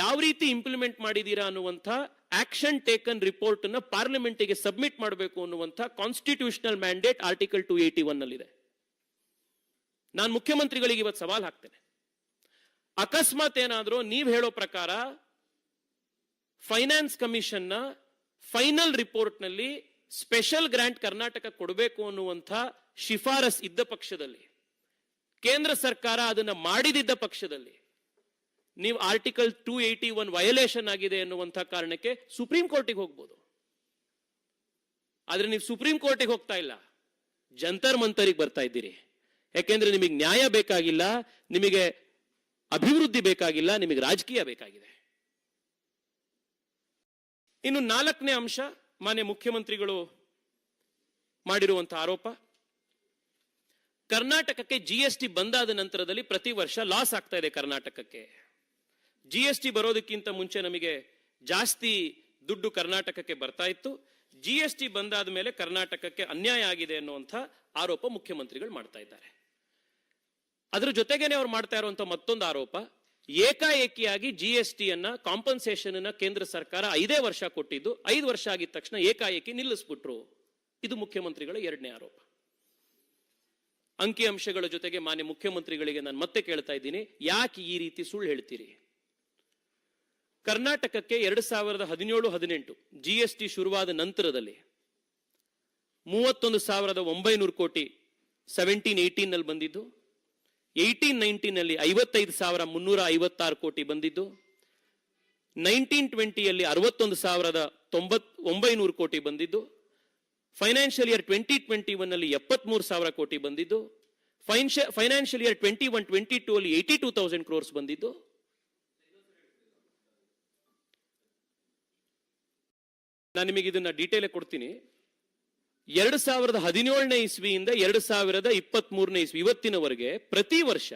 ಯಾವ ರೀತಿ ಇಂಪ್ಲಿಮೆಂಟ್ ಮಾಡಿದೀರಾ ಅನ್ನುವಂಥ ಆಕ್ಷನ್ ಟೇಕನ್ ರಿಪೋರ್ಟ್ ಅನ್ನ ಪಾರ್ಲಿಮೆಂಟ್ ಗೆ ಸಬ್ಮಿಟ್ ಮಾಡಬೇಕು ಅನ್ನುವಂಥ ಕಾನ್ಸ್ಟಿಟ್ಯೂಷನಲ್ ಮ್ಯಾಂಡೇಟ್ ಆರ್ಟಿಕಲ್ 281 ನಲ್ಲಿದೆ. ನಾನು ಮುಖ್ಯಮಂತ್ರಿಗಳಿಗೆ ಇವತ್ತು ಸವಾಲ್ ಹಾಕ್ತೇನೆ. ಅಕಸ್ಮಾತ್ ಏನಾದರೂ ನೀವು ಹೇಳೋ ಪ್ರಕಾರ ಫೈನಾನ್ಸ್ ಕಮಿಷನ್ ನ ಫೈನಲ್ ರಿಪೋರ್ಟ್ ನಲ್ಲಿ ಸ್ಪೆಷಲ್ ಗ್ರಾಂಟ್ ಕರ್ನಾಟಕ ಕೊಡಬೇಕು ಅನ್ನುವಂಥ ಶಿಫಾರಸ್ ಇದ್ದ ಪಕ್ಷದಲ್ಲಿ, ಕೇಂದ್ರ ಸರ್ಕಾರ ಅದನ್ನ ಮಾಡಿದಿದ್ದ ಪಕ್ಷದಲ್ಲಿ, ನೀವು ಆರ್ಟಿಕಲ್ 281 ವಯೋಲೇಷನ್ ಆಗಿದೆ ಎನ್ನುವಂಥ ಕಾರಣಕ್ಕೆ ಸುಪ್ರೀಂ ಕೋರ್ಟಿಗೆ ಹೋಗ್ಬೋದು. ಆದ್ರೆ ನೀವು ಸುಪ್ರೀಂ ಕೋರ್ಟಿಗೆ ಹೋಗ್ತಾ ಇಲ್ಲ, ಜಂತರ್ ಮಂತರಿಗೆ ಬರ್ತಾ ಇದ್ದೀರಿ. ಯಾಕೆಂದ್ರೆ ನಿಮಗೆ ನ್ಯಾಯ ಬೇಕಾಗಿಲ್ಲ, ನಿಮಗೆ ಅಭಿವೃದ್ಧಿ ಬೇಕಾಗಿಲ್ಲ, ನಿಮಗೆ ರಾಜಕೀಯ ಬೇಕಾಗಿದೆ. ಇನ್ನು 4ನೇ ಅಂಶ, ಮಾನ್ಯ ಮುಖ್ಯಮಂತ್ರಿಗಳು ಮಾಡಿರುವಂತಹ ಆರೋಪ, ಕರ್ನಾಟಕಕ್ಕೆ ಜಿಎಸ್ಟಿ ಬಂದಾದ ನಂತರದಲ್ಲಿ ಪ್ರತಿ ವರ್ಷ ಲಾಸ್ ಆಗ್ತಾ ಇದೆ ಕರ್ನಾಟಕಕ್ಕೆ. ಜಿಎಸ್ಟಿ ಬರೋದಕ್ಕಿಂತ ಮುಂಚೆ ನಮಗೆ ಜಾಸ್ತಿ ದುಡ್ಡು ಕರ್ನಾಟಕಕ್ಕೆ ಬರ್ತಾ ಇತ್ತು, ಜಿಎಸ್ಟಿ ಬಂದಾದ ಮೇಲೆ ಕರ್ನಾಟಕಕ್ಕೆ ಅನ್ಯಾಯ ಆಗಿದೆ ಅನ್ನುವಂಥ ಆರೋಪ ಮುಖ್ಯಮಂತ್ರಿಗಳು ಮಾಡ್ತಾ ಇದ್ದಾರೆ. ಅದರ ಜೊತೆಗೇನೆ ಅವ್ರು ಮಾಡ್ತಾ ಇರುವಂತಹ ಮತ್ತೊಂದು ಆರೋಪ, ಏಕಾಏಕಿಯಾಗಿ ಜಿಎಸ್ಟಿಯನ್ನ ಕಾಂಪನ್ಸೇಷನ್ ಅನ್ನ ಕೇಂದ್ರ ಸರ್ಕಾರ 5 ವರ್ಷ ಕೊಟ್ಟಿದ್ದು 5 ವರ್ಷ ಆಗಿದ ತಕ್ಷಣ ಏಕಾಏಕಿ ನಿಲ್ಲಿಸ್ಬಿಟ್ರು. ಇದು ಮುಖ್ಯಮಂತ್ರಿಗಳ 2ನೇ ಆರೋಪ. ಅಂಕಿಅಂಶಗಳ ಜೊತೆಗೆ ಮಾನ್ಯ ಮುಖ್ಯಮಂತ್ರಿಗಳಿಗೆ ನಾನು ಮತ್ತೆ ಕೇಳ್ತಾ ಇದ್ದೀನಿ, ಯಾಕೆ ಈ ರೀತಿ ಸುಳ್ಳು ಹೇಳ್ತೀರಿ? ಕರ್ನಾಟಕಕ್ಕೆ 2017-18 ಜಿಎಸ್ಟಿ ಶುರುವಾದ ನಂತರದಲ್ಲಿ 31,900 ಕೋಟಿ 17-18 ನಲ್ಲಿ ಬಂದಿದ್ದು, 18-19 ನಲ್ಲಿ 55,356 ಕೋಟಿ ಬಂದಿದ್ದು, 19-20ಯಲ್ಲಿ 61,900 ಕೋಟಿ ಬಂದಿದ್ದು, ಫೈನಾನ್ಷಿಯಲ್ ಇಯರ್ 2021 ನಲ್ಲಿ 73,000 ಕೋಟಿ ಬಂದಿದ್ದು, ಫೈನಾನ್ಷಿಯಲ್ ಇಯರ್ 21-22 ಅಲ್ಲಿ 82,000 ಕ್ರೋರ್ಸ್ ಬಂದಿದ್ದು. ನಾನು ನಿಮಗೆ ಇದನ್ನ ಡೀಟೇಲ್ ಕೊಡ್ತೀನಿ. 2017ನೇ ಇಸ್ವಿಯಿಂದ 2023ನೇ ಇಸ್ವಿ ಇವತ್ತಿನವರೆಗೆ ಪ್ರತಿ ವರ್ಷ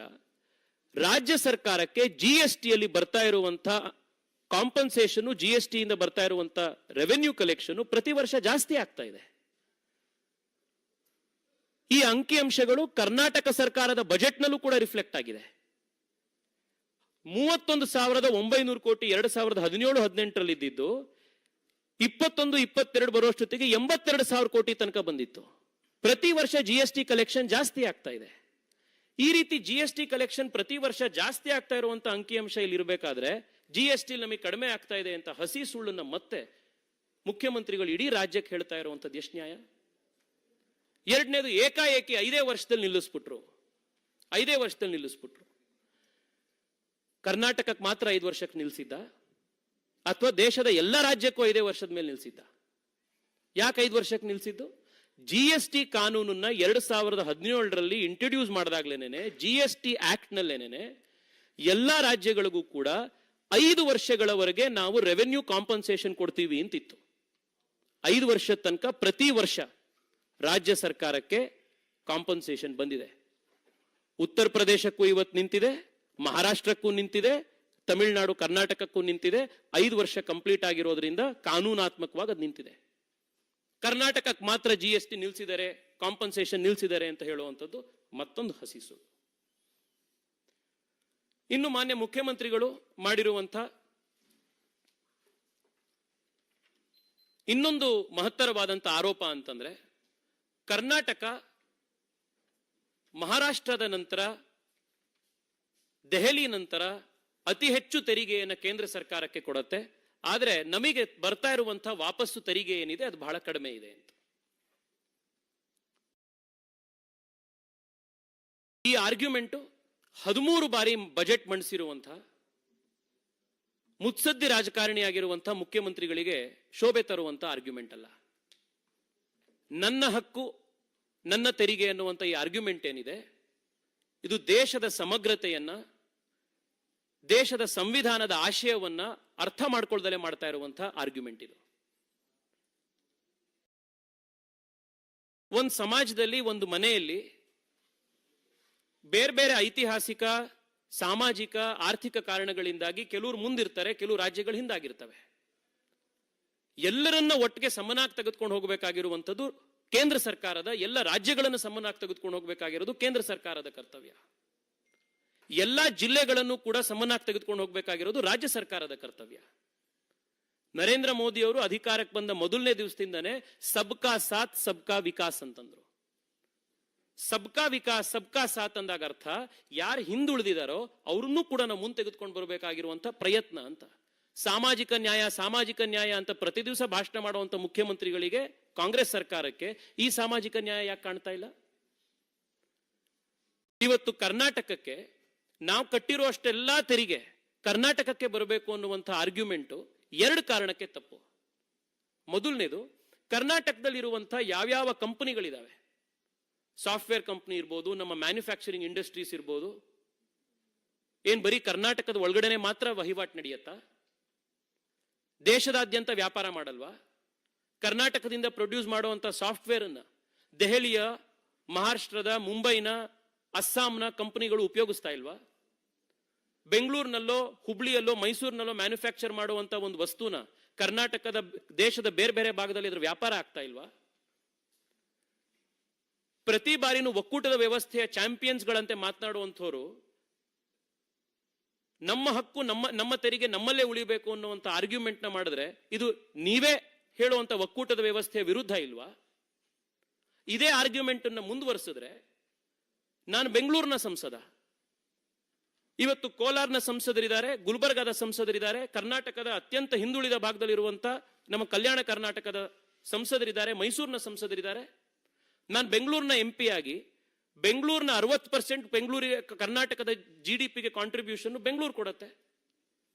ರಾಜ್ಯ ಸರ್ಕಾರಕ್ಕೆ ಜಿಎಸ್ಟಿಯಲ್ಲಿ ಬರ್ತಾ ಇರುವಂತಹ ಕಾಂಪನ್ಸೇಷನ್, ಜಿಎಸ್ಟಿಯಿಂದ ಬರ್ತಾ ಇರುವಂತಹ ರೆವೆನ್ಯೂ ಕಲೆಕ್ಷನ್ ಪ್ರತಿ ವರ್ಷ ಜಾಸ್ತಿ ಆಗ್ತಾ ಇದೆ. ಈ ಅಂಕಿಅಂಶಗಳು ಕರ್ನಾಟಕ ಸರ್ಕಾರದ ಬಜೆಟ್ನಲ್ಲೂ ಕೂಡ ರಿಫ್ಲೆಕ್ಟ್ ಆಗಿದೆ. 31,900 ಕೋಟಿ 2017-18 ಇದ್ದಿದ್ದು 21-22 ಬರುವಷ್ಟೊತ್ತಿಗೆ 82,000 ಕೋಟಿ ತನಕ ಬಂದಿತ್ತು. ಪ್ರತಿ ವರ್ಷ ಜಿಎಸ್ಟಿ ಕಲೆಕ್ಷನ್ ಜಾಸ್ತಿ ಆಗ್ತಾ ಇದೆ. ಈ ರೀತಿ ಜಿಎಸ್ಟಿ ಕಲೆಕ್ಷನ್ ಪ್ರತಿ ವರ್ಷ ಜಾಸ್ತಿ ಆಗ್ತಾ ಇರುವಂತ ಅಂಕಿಅಂಶ ಇಲ್ಲಿ ಇರಬೇಕಾದ್ರೆ ಜಿಎಸ್ಟಿ ನಮಗೆ ಕಡಿಮೆ ಆಗ್ತಾ ಇದೆ ಅಂತ ಹಸಿ ಸುಳ್ಳನ್ನ ಮತ್ತೆ ಮುಖ್ಯಮಂತ್ರಿಗಳು ಇಡೀ ರಾಜ್ಯಕ್ಕೆ ಹೇಳ್ತಾ ಇರುವಂತದ್ದು ಎಷ್ಟು ನ್ಯಾಯ? 2ನೇದು, ಏಕಾಏಕಿ 5 ವರ್ಷದಲ್ಲಿ ನಿಲ್ಲಿಸ್ಬಿಟ್ರು. 5 ವರ್ಷದಲ್ಲಿ ನಿಲ್ಲಿಸ್ಬಿಟ್ರು. ಕರ್ನಾಟಕಕ್ಕೆ ಮಾತ್ರ 5 ವರ್ಷಕ್ಕೆ ನಿಲ್ಲಿಸಿದ್ದ ಅಥವಾ ದೇಶದ ಎಲ್ಲ ರಾಜ್ಯಕ್ಕೂ 5 ವರ್ಷದ ಮೇಲೆ ನಿಲ್ಲಿಸಿದ್ದ? ಯಾಕೆ 5 ವರ್ಷಕ್ಕೆ ನಿಲ್ಲಿಸಿದ್ದು? ಜಿಎಸ್ಟಿ ಕಾನೂನನ್ನ 2017ರಲ್ಲಿ ಇಂಟ್ರೊಡ್ಯೂಸ್ ಮಾಡಿದಾಗ್ಲೇನೆ, ಜಿಎಸ್ಟಿ ಆಕ್ಟ್ ನಲ್ಲೇನೆ ಎಲ್ಲಾ ರಾಜ್ಯಗಳಿಗೂ ಕೂಡ 5 ವರ್ಷಗಳವರೆಗೆ ನಾವು ರೆವೆನ್ಯೂ ಕಾಂಪನ್ಸೇಷನ್ ಕೊಡ್ತೀವಿ ಅಂತಿತ್ತು. 5 ವರ್ಷದ ತನಕ ಪ್ರತಿ ವರ್ಷ ರಾಜ್ಯ ಸರ್ಕಾರಕ್ಕೆ ಕಾಂಪನ್ಸೇಷನ್ ಬಂದಿದೆ. ಉತ್ತರ ಪ್ರದೇಶಕ್ಕೂ ಇವತ್ತು ನಿಂತಿದೆ, ಮಹಾರಾಷ್ಟ್ರಕ್ಕೂ ನಿಂತಿದೆ, ತಮಿಳುನಾಡು ಕರ್ನಾಟಕಕ್ಕೂ ನಿಂತಿದೆ. 5 ವರ್ಷ ಕಂಪ್ಲೀಟ್ ಆಗಿರೋದ್ರಿಂದ ಕಾನೂನಾತ್ಮಕವಾಗಿ ಅದು ನಿಂತಿದೆ. ಕರ್ನಾಟಕಕ್ಕೆ ಮಾತ್ರ ಜಿಎಸ್ಟಿ ನಿಲ್ಸಿದ್ದಾರೆ, ಕಾಂಪನ್ಸೇಷನ್ ನಿಲ್ಸಿದ್ದಾರೆ ಅಂತ ಹೇಳುವಂಥದ್ದು ಮತ್ತೊಂದು ಹಸಿ ಸುಳ್ಳು. ಇನ್ನು ಮಾನ್ಯ ಮುಖ್ಯಮಂತ್ರಿಗಳು ಮಾಡಿರುವಂಥ ಇನ್ನೊಂದು ಮಹತ್ತರವಾದಂಥ ಆರೋಪ ಅಂತಂದ್ರೆ, ಕರ್ನಾಟಕ ಮಹಾರಾಷ್ಟ್ರದ ನಂತರ, ದೆಹಲಿ ನಂತರ ಅತಿ ಹೆಚ್ಚು ತೆರಿಗೆಯನ್ನು ಕೇಂದ್ರ ಸರ್ಕಾರಕ್ಕೆ ಕೊಡುತ್ತೆ, ಆದರೆ ನಮಗೆ ಬರ್ತಾ ಇರುವಂತಹ ವಾಪಸ್ಸು ತೆರಿಗೆ ಏನಿದೆ ಅದು ಬಹಳ ಕಡಿಮೆ ಇದೆ ಅಂತ. ಈ ಆರ್ಗ್ಯುಮೆಂಟು 13 ಬಾರಿ ಬಜೆಟ್ ಮಂಡಿಸಿರುವಂತಹ ಮುತ್ಸದ್ದಿ ರಾಜಕಾರಣಿಯಾಗಿರುವಂತಹ ಮುಖ್ಯಮಂತ್ರಿಗಳಿಗೆ ಶೋಭೆ ತರುವಂತ ಆರ್ಗ್ಯುಮೆಂಟ್ ಅಲ್ಲ. ನನ್ನ ಹಕ್ಕು ನನ್ನ ತೆರಿಗೆ ಅನ್ನುವಂಥ ಈ ಆರ್ಗ್ಯುಮೆಂಟ್ ಏನಿದೆ, ಇದು ದೇಶದ ಸಮಗ್ರತೆಯನ್ನ, ದೇಶದ ಸಂವಿಧಾನದ ಆಶಯವನ್ನ ಅರ್ಥ ಮಾಡ್ಕೊಳ್ದಲೇ ಮಾಡ್ತಾ ಇರುವಂತಹ ಆರ್ಗ್ಯುಮೆಂಟ್ ಇದು. ಒಂದು ಸಮಾಜದಲ್ಲಿ, ಒಂದು ಮನೆಯಲ್ಲಿ ಬೇರೆ ಬೇರೆ ಐತಿಹಾಸಿಕ, ಸಾಮಾಜಿಕ, ಆರ್ಥಿಕ ಕಾರಣಗಳಿಂದಾಗಿ ಕೆಲವರು ಮುಂದಿರ್ತಾರೆ, ಕೆಲವು ರಾಜ್ಯಗಳು ಹಿಂದಾಗಿರ್ತವೆ. ಎಲ್ಲರನ್ನ ಒಟ್ಟಿಗೆ ಸಮನಾಗಿ ತೆಗೆದುಕೊಂಡು ಹೋಗಬೇಕಾಗಿರುವಂಥದ್ದು ಕೇಂದ್ರ ಸರ್ಕಾರದ, ಎಲ್ಲ ರಾಜ್ಯಗಳನ್ನು ಸಮನಾಗಿ ತೆಗೆದುಕೊಂಡು ಹೋಗಬೇಕಾಗಿರೋದು ಕೇಂದ್ರ ಸರ್ಕಾರದ ಕರ್ತವ್ಯ. ಎಲ್ಲ ಜಿಲ್ಲೆಗಳನ್ನು ಕೂಡ ಸಮನಾಗಿ ತೆಗೆದುಕೊಂಡು ಹೋಗಬೇಕಾಗಿರೋದು ರಾಜ್ಯ ಸರ್ಕಾರದ ಕರ್ತವ್ಯ. ನರೇಂದ್ರ ಮೋದಿ ಅವರು ಅಧಿಕಾರಕ್ಕೆ ಬಂದ ಮೊದಲನೇ ದಿವಸದಿಂದನೇ ಸಬ್ಕಾ ಸಾಥ್ ಸಬ್ಕಾ ವಿಕಾಸ್ ಅಂತಂದ್ರು. ಸಬ್ಕಾ ವಿಕಾಸ್ ಸಬ್ಕಾ ಸಾಥ್ ಅಂದಾಗ ಅರ್ಥ ಯಾರು ಹಿಂದುಳಿದಿದಾರೋ ಅವ್ರನ್ನೂ ಕೂಡ ನಾವು ಮುಂದೆ ತೆಗೆದುಕೊಂಡು ಬರಬೇಕಾಗಿರುವಂತ ಪ್ರಯತ್ನ ಅಂತ. ಸಾಮಾಜಿಕ ನ್ಯಾಯ, ಸಾಮಾಜಿಕ ನ್ಯಾಯ ಅಂತ ಪ್ರತಿ ದಿವಸ ಭಾಷಣ ಮಾಡುವಂತ ಮುಖ್ಯಮಂತ್ರಿಗಳಿಗೆ, ಕಾಂಗ್ರೆಸ್ ಸರ್ಕಾರಕ್ಕೆ ಈ ಸಾಮಾಜಿಕ ನ್ಯಾಯ ಯಾಕೆ ಕಾಣ್ತಾ ಇಲ್ಲ? ಇವತ್ತು ಕರ್ನಾಟಕಕ್ಕೆ ನಾವು ಕಟ್ಟಿರೋ ಅಷ್ಟೆಲ್ಲಾ ತೆರಿಗೆ ಕರ್ನಾಟಕಕ್ಕೆ ಬರಬೇಕು ಅನ್ನುವಂಥ ಆರ್ಗ್ಯುಮೆಂಟು 2 ಕಾರಣಕ್ಕೆ ತಪ್ಪು. ಮೊದಲನೇದು, ಕರ್ನಾಟಕದಲ್ಲಿ ಇರುವಂತಹ ಯಾವ್ಯಾವ ಕಂಪನಿಗಳಿದಾವೆ ಸಾಫ್ಟ್ವೇರ್ ಕಂಪ್ನಿ ಇರ್ಬೋದು, ನಮ್ಮ ಮ್ಯಾನುಫ್ಯಾಕ್ಚರಿಂಗ್ ಇಂಡಸ್ಟ್ರೀಸ್ ಇರ್ಬೋದು, ಏನ್ ಬರೀ ಕರ್ನಾಟಕದ ಒಳಗಡೆನೆ ಮಾತ್ರ ವಹಿವಾಟು ನಡೆಯುತ್ತಾ? ದೇಶದಾದ್ಯಂತ ವ್ಯಾಪಾರ ಮಾಡಲ್ವಾ? ಕರ್ನಾಟಕದಿಂದ ಪ್ರೊಡ್ಯೂಸ್ ಮಾಡುವಂತ ಸಾಫ್ಟ್ವೇರ್ ಅನ್ನ ದೆಹಲಿಯ, ಮಹಾರಾಷ್ಟ್ರದ, ಮುಂಬೈನ, ಅಸ್ಸಾಂನ ಕಂಪನಿಗಳು ಉಪಯೋಗಿಸ್ತಾ ಇಲ್ವಾ? ಬೆಂಗಳೂರಿನಲ್ಲೋ, ಹುಬ್ಳಿಯಲ್ಲೋ, ಮೈಸೂರಿನಲ್ಲೋ ಮ್ಯಾನುಫ್ಯಾಕ್ಚರ್ ಮಾಡುವಂತ ಒಂದು ವಸ್ತುನ ಕರ್ನಾಟಕದ, ದೇಶದ ಬೇರೆ ಬೇರೆ ಭಾಗದಲ್ಲಿ ಇದ್ರ ವ್ಯಾಪಾರ ಆಗ್ತಾ ಇಲ್ವಾ? ಪ್ರತಿ ಬಾರಿನೂ ಒಕ್ಕೂಟದ ವ್ಯವಸ್ಥೆಯ ಚಾಂಪಿಯನ್ಸ್ಗಳಂತೆ ಮಾತನಾಡುವಂಥವ್ರು ನಮ್ಮ ಹಕ್ಕು, ನಮ್ಮ ತೆರಿಗೆ ನಮ್ಮಲ್ಲೇ ಉಳಿಬೇಕು ಅನ್ನುವಂಥ ಆರ್ಗ್ಯುಮೆಂಟ್ ನ ಮಾಡಿದ್ರೆ ಇದು ನೀವೇ ಹೇಳುವಂತ ಒಕ್ಕೂಟದ ವ್ಯವಸ್ಥೆಯ ವಿರುದ್ಧ ಇಲ್ವಾ? ಇದೇ ಆರ್ಗ್ಯುಮೆಂಟ್ ಅನ್ನ ಮುಂದುವರಿಸಿದ್ರೆ, ನಾನು ಬೆಂಗಳೂರಿನ ಸಂಸದ, ಇವತ್ತು ಕೋಲಾರ್ನ ಸಂಸದರಿದ್ದಾರೆ, ಗುಲ್ಬರ್ಗಾದ ಸಂಸದರಿದ್ದಾರೆ, ಕರ್ನಾಟಕದ ಅತ್ಯಂತ ಹಿಂದುಳಿದ ಭಾಗದಲ್ಲಿರುವಂತ ನಮ್ಮ ಕಲ್ಯಾಣ ಕರ್ನಾಟಕದ ಸಂಸದರಿದ್ದಾರೆ, ಮೈಸೂರಿನ ಸಂಸದರಿದ್ದಾರೆ. ನಾನು ಬೆಂಗಳೂರಿನ ಎಂಪಿ ಆಗಿ ಬೆಂಗಳೂರಿನ 60% ಬೆಂಗಳೂರಿಗೆ, ಕರ್ನಾಟಕದ GDPಗೆ ಕಾಂಟ್ರಿಬ್ಯೂಷನ್ ಬೆಂಗಳೂರು ಕೊಡುತ್ತೆ.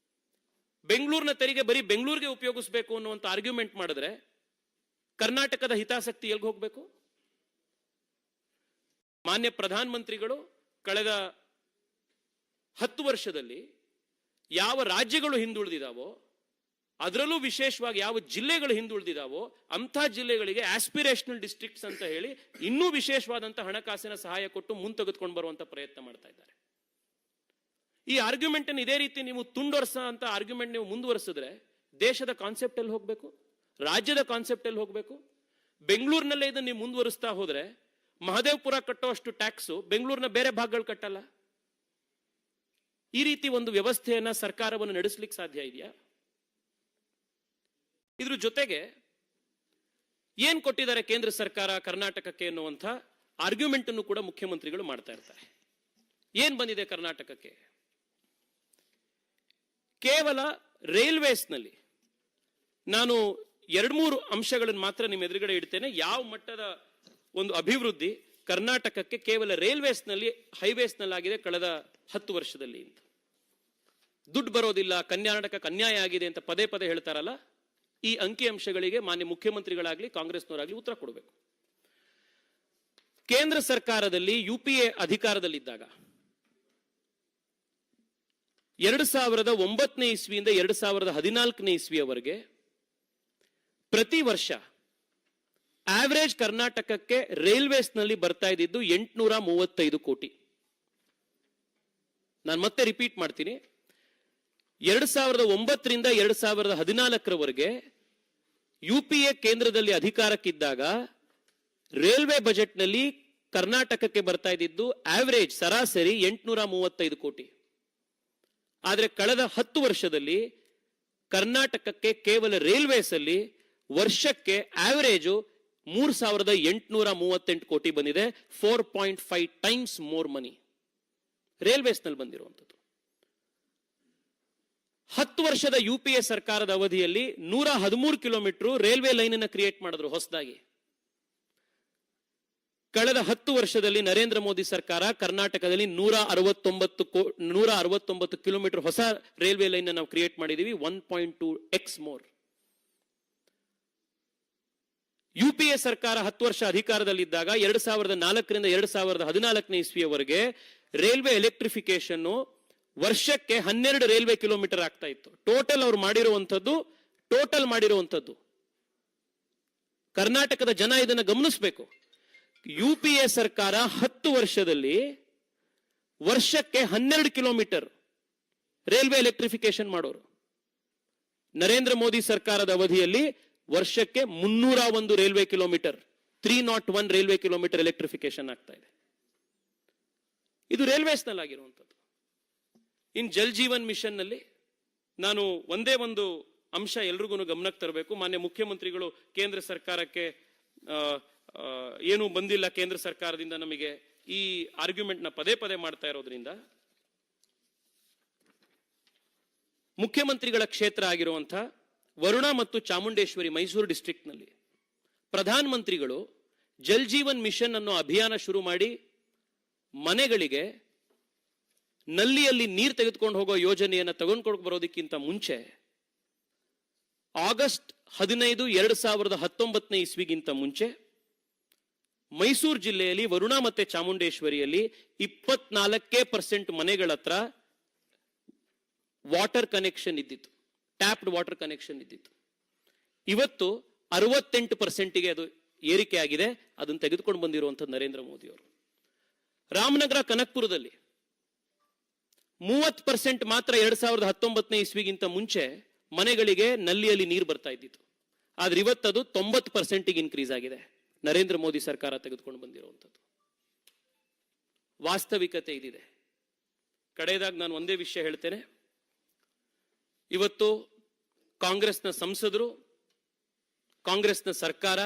ಬೆಂಗಳೂರಿನ ತೆರಿಗೆ ಬರೀ ಬೆಂಗಳೂರಿಗೆ ಉಪಯೋಗಿಸಬೇಕು ಅನ್ನುವಂತ ಆರ್ಗ್ಯುಮೆಂಟ್ ಮಾಡಿದ್ರೆ ಕರ್ನಾಟಕದ ಹಿತಾಸಕ್ತಿ ಎಲ್ಗೆ ಹೋಗ್ಬೇಕು? ಮಾನ್ಯ ಪ್ರಧಾನಮಂತ್ರಿಗಳು ಕಳೆದ 10 ವರ್ಷದಲ್ಲಿ ಯಾವ ರಾಜ್ಯಗಳು ಹಿಂದುಳಿದಿದಾವೋ, ಅದರಲ್ಲೂ ವಿಶೇಷವಾಗಿ ಯಾವ ಜಿಲ್ಲೆಗಳು ಹಿಂದುಳಿದಿದಾವೋ ಅಂಥ ಜಿಲ್ಲೆಗಳಿಗೆ ಆಸ್ಪಿರೇಷನಲ್ ಡಿಸ್ಟ್ರಿಕ್ಟ್ಸ್ ಅಂತ ಹೇಳಿ ಇನ್ನೂ ವಿಶೇಷವಾದಂಥ ಹಣಕಾಸಿನ ಸಹಾಯ ಕೊಟ್ಟು ಮುಂತೆಗೆದುಕೊಂಡು ಬರುವಂತ ಪ್ರಯತ್ನ ಮಾಡ್ತಾ ಇದ್ದಾರೆ. ಈ ಆರ್ಗ್ಯುಮೆಂಟ್ ಅನ್ನು ಇದೇ ರೀತಿ ನೀವು ತುಂಡೊರ್ಸ ಅಂತ ಆರ್ಗ್ಯುಮೆಂಟ್ ನೀವು ಮುಂದುವರಿಸಿದ್ರೆ ದೇಶದ ಕಾನ್ಸೆಪ್ಟ್ ಎಲ್ಲಿ ಹೋಗ್ಬೇಕು? ರಾಜ್ಯದ ಕಾನ್ಸೆಪ್ಟ್ ಎಲ್ಲಿ ಹೋಗ್ಬೇಕು? ಬೆಂಗಳೂರಿನಲ್ಲೇ ಇದನ್ನು ನೀವು ಮುಂದುವರಿಸ್ತಾ ಹೋದ್ರೆ ಮಹದೇವಪುರ ಕಟ್ಟುವಷ್ಟು ಟ್ಯಾಕ್ಸು ಬೆಂಗಳೂರಿನ ಬೇರೆ ಭಾಗಗಳು ಕಟ್ಟಲ್ಲ. ಈ ರೀತಿ ಒಂದು ವ್ಯವಸ್ಥೆಯನ್ನ ಸರ್ಕಾರವನ್ನು ನಡೆಸಲಿಕ್ಕೆ ಸಾಧ್ಯ ಇದೆಯಾ? ಇದ್ರ ಜೊತೆಗೆ ಏನ್ ಕೊಟ್ಟಿದ್ದಾರೆ ಕೇಂದ್ರ ಸರ್ಕಾರ ಕರ್ನಾಟಕಕ್ಕೆ ಎನ್ನುವಂಥ ಆರ್ಗ್ಯುಮೆಂಟ್ ಅನ್ನು ಕೂಡ ಮುಖ್ಯಮಂತ್ರಿಗಳು ಮಾಡ್ತಾ ಇರ್ತಾರೆ. ಏನ್ ಬಂದಿದೆ ಕರ್ನಾಟಕಕ್ಕೆ? ಕೇವಲ ರೈಲ್ವೇಸ್ನಲ್ಲಿ ನಾನು 2-3 ಅಂಶಗಳನ್ನು ಮಾತ್ರ ನಿಮ್ಮ ಎದುರುಗಡೆ ಇಡ್ತೇನೆ. ಯಾವ ಮಟ್ಟದ ಒಂದು ಅಭಿವೃದ್ಧಿ ಕರ್ನಾಟಕಕ್ಕೆ ಕೇವಲ ರೈಲ್ವೇಸ್ನಲ್ಲಿ, ಹೈವೇಸ್ನಲ್ಲಿ ಆಗಿದೆ ಕಳೆದ 10 ವರ್ಷದಲ್ಲಿ ಅಂತ. ದುಡ್ಡು ಬರೋದಿಲ್ಲ, ಕರ್ನಾಟಕಕ್ಕೆ ಅನ್ಯಾಯ ಆಗಿದೆ ಅಂತ ಪದೇ ಪದೇ ಹೇಳ್ತಾರಲ್ಲ, ಈ ಅಂಕಿಅಂಶಗಳಿಗೆ ಮಾನ್ಯ ಮುಖ್ಯಮಂತ್ರಿಗಳಾಗ್ಲಿ ಕಾಂಗ್ರೆಸ್ನವರಾಗ್ಲಿ ಉತ್ತರ ಕೊಡಬೇಕು. ಕೇಂದ್ರ ಸರ್ಕಾರದಲ್ಲಿ UPA ಅಧಿಕಾರದಲ್ಲಿದ್ದಾಗ 2009ನೇ ಇಸ್ವಿಯಿಂದ 2014ನೇ ಇಸ್ವಿಯವರೆಗೆ ಪ್ರತಿ ವರ್ಷ ಆವರೇಜ್ ಕರ್ನಾಟಕಕ್ಕೆ ರೈಲ್ವೇಸ್ನಲ್ಲಿ ಬರ್ತಾ ಇದ್ದಿದ್ದು 835 ಕೋಟಿ. ನಾನು ಮತ್ತೆ ರಿಪೀಟ್ ಮಾಡ್ತೀನಿ, 2009ರಿಂದ 2014ರವರೆಗೆ UPA ಕೇಂದ್ರದಲ್ಲಿ ಅಧಿಕಾರಕ್ಕಿದ್ದಾಗ ರೈಲ್ವೆ ಬಜೆಟ್ನಲ್ಲಿ ಕರ್ನಾಟಕಕ್ಕೆ ಬರ್ತಾ ಇದ್ದಿದ್ದು ಆವರೇಜ್ ಸರಾಸರಿ 835 ಕೋಟಿ. ಆದರೆ ಕಳೆದ 10 ವರ್ಷದಲ್ಲಿ ಕರ್ನಾಟಕಕ್ಕೆ ಕೇವಲ ರೈಲ್ವೇಸ್ ಅಲ್ಲಿ ವರ್ಷಕ್ಕೆ ಆವರೇಜು 3838 ಕೋಟಿ ಬಂದಿದೆ. 4.5 ಟೈಮ್ಸ್ ಮೋರ್ ಮನಿ ರೈಲ್ವೇಸ್ನಲ್ಲಿ ಬಂದಿರುವಂಥದ್ದು. 10 ವರ್ಷದ UPA ಸರ್ಕಾರದ ಅವಧಿಯಲ್ಲಿ 113 ಕಿಲೋಮೀಟರ್ ರೈಲ್ವೆ ಲೈನ್ ಅನ್ನು ಕ್ರಿಯೇಟ್ ಮಾಡಿದ್ರು ಹೊಸದಾಗಿ. ಕಳೆದ 10 ವರ್ಷದಲ್ಲಿ ನರೇಂದ್ರ ಮೋದಿ ಸರ್ಕಾರ ಕರ್ನಾಟಕದಲ್ಲಿ 169 ಕಿಲೋಮೀಟರ್ ಹೊಸ ರೈಲ್ವೆ ಲೈನ್ ನಾವು ಕ್ರಿಯೇಟ್ ಮಾಡಿದೀವಿ. 1.2x more. UPA ಸರ್ಕಾರ 10 ವರ್ಷ ಅಧಿಕಾರದಲ್ಲಿದ್ದಾಗ 2004ರಿಂದ 2014ನೇ ಇಸ್ವಿಯವರೆಗೆ ರೈಲ್ವೆ ಎಲೆಕ್ಟ್ರಿಫಿಕೇಶನ್ ವರ್ಷಕ್ಕೆ 12 ರೈಲ್ವೆ ಕಿಲೋಮೀಟರ್ ಆಗ್ತಾ ಇತ್ತು. ಟೋಟಲ್ ಅವ್ರು ಮಾಡಿರುವಂತದ್ದು ಕರ್ನಾಟಕದ ಜನ ಇದನ್ನು ಗಮನಿಸಬೇಕು. UPA ಸರ್ಕಾರ 10 ವರ್ಷದಲ್ಲಿ ವರ್ಷಕ್ಕೆ 12 ಕಿಲೋಮೀಟರ್ ರೈಲ್ವೆ ಎಲೆಕ್ಟ್ರಿಫಿಕೇಶನ್ ಮಾಡೋರು. ನರೇಂದ್ರ ಮೋದಿ ಸರ್ಕಾರದ ಅವಧಿಯಲ್ಲಿ ವರ್ಷಕ್ಕೆ 301 railway kilometre, 301 railway kilometre electrification ಆಗ್ತಾ ಇದೆ. ಇದು ರೈಲ್ವೇಸ್ನಲ್ಲಿ ಆಗಿರುವಂಥದ್ದು. ಇನ್ ಜಲ್ ಜೀವನ್ ಮಿಷನ್ ನಲ್ಲಿ ನಾನು ಒಂದೇ ಒಂದು ಅಂಶ ಎಲ್ರಿಗೂ ಗಮನಕ್ಕೆ ತರಬೇಕು. ಮಾನ್ಯ ಮುಖ್ಯಮಂತ್ರಿಗಳು ಕೇಂದ್ರ ಸರ್ಕಾರಕ್ಕೆ ಏನು ಬಂದಿಲ್ಲ ಕೇಂದ್ರ ಸರ್ಕಾರದಿಂದ ನಮಗೆ, ಈ ಆರ್ಗ್ಯುಮೆಂಟ್ ನ ಪದೇ ಪದೇ ಮಾಡ್ತಾ ಇರೋದ್ರಿಂದ ಮುಖ್ಯಮಂತ್ರಿಗಳ ಕ್ಷೇತ್ರ ಆಗಿರುವಂತಹ ವರುಣಾ ಮತ್ತು ಚಾಮುಂಡೇಶ್ವರಿ ಮೈಸೂರು ಡಿಸ್ಟ್ರಿಕ್ಟ್ ನಲ್ಲಿ ಪ್ರಧಾನಮಂತ್ರಿಗಳು ಜಲ್ ಜೀವನ್ ಮಿಷನ್ ಅನ್ನೋ ಅಭಿಯಾನ ಶುರು ಮಾಡಿ ಮನೆಗಳಿಗೆ ನಲ್ಲಿಯಲ್ಲಿ ನೀರು ತೆಗೆದುಕೊಂಡು ಹೋಗೋ ಯೋಜನೆಯನ್ನು ತಗೊಂಡ್ಕೊಂಡು ಬರೋದಕ್ಕಿಂತ ಮುಂಚೆ ಆಗಸ್ಟ್ 15, 2019ನೇ ಇಸ್ವಿಗಿಂತ ಮುಂಚೆ ಮೈಸೂರು ಜಿಲ್ಲೆಯಲ್ಲಿ ವರುಣಾ ಮತ್ತೆ ಚಾಮುಂಡೇಶ್ವರಿಯಲ್ಲಿ 24% ಮನೆಗಳ ಹತ್ರ ವಾಟರ್ ಕನೆಕ್ಷನ್ ಇದ್ದಿತ್ತು, ಟ್ಯಾಪ್ಡ್ ವಾಟರ್ ಕನೆಕ್ಷನ್ ಇದ್ದಿತ್ತು. ಇವತ್ತು 68%ಗೆ ಅದು ಏರಿಕೆ ಆಗಿದೆ. ಅದನ್ನು ತೆಗೆದುಕೊಂಡು ಬಂದಿರುವಂಥದ್ದು ನರೇಂದ್ರ ಮೋದಿ ಅವರು. ರಾಮನಗರ ಕನಕಪುರದಲ್ಲಿ 30% ಮಾತ್ರ 2019ನೇ ಇಸ್ವಿಗಿಂತ ಮುಂಚೆ ಮನೆಗಳಿಗೆ ನಲ್ಲಿಯಲ್ಲಿ ನೀರು ಬರ್ತಾ ಇದ್ದಿತ್ತು. ಆದ್ರೆ ಇವತ್ತದು 90%ಗೆ ಇನ್ಕ್ರೀಸ್ ಆಗಿದೆ. ನರೇಂದ್ರ ಮೋದಿ ಸರ್ಕಾರ ತೆಗೆದುಕೊಂಡು ಬಂದಿರುವಂಥದ್ದು ವಾಸ್ತವಿಕತೆ ಇದಿದೆ. ಕಡೆಯದಾಗಿ ನಾನು ಒಂದೇ ವಿಷಯ ಹೇಳ್ತೇನೆ. ಇವತ್ತು ಕಾಂಗ್ರೆಸ್ನ ಸಂಸದರು, ಕಾಂಗ್ರೆಸ್ನ ಸರ್ಕಾರ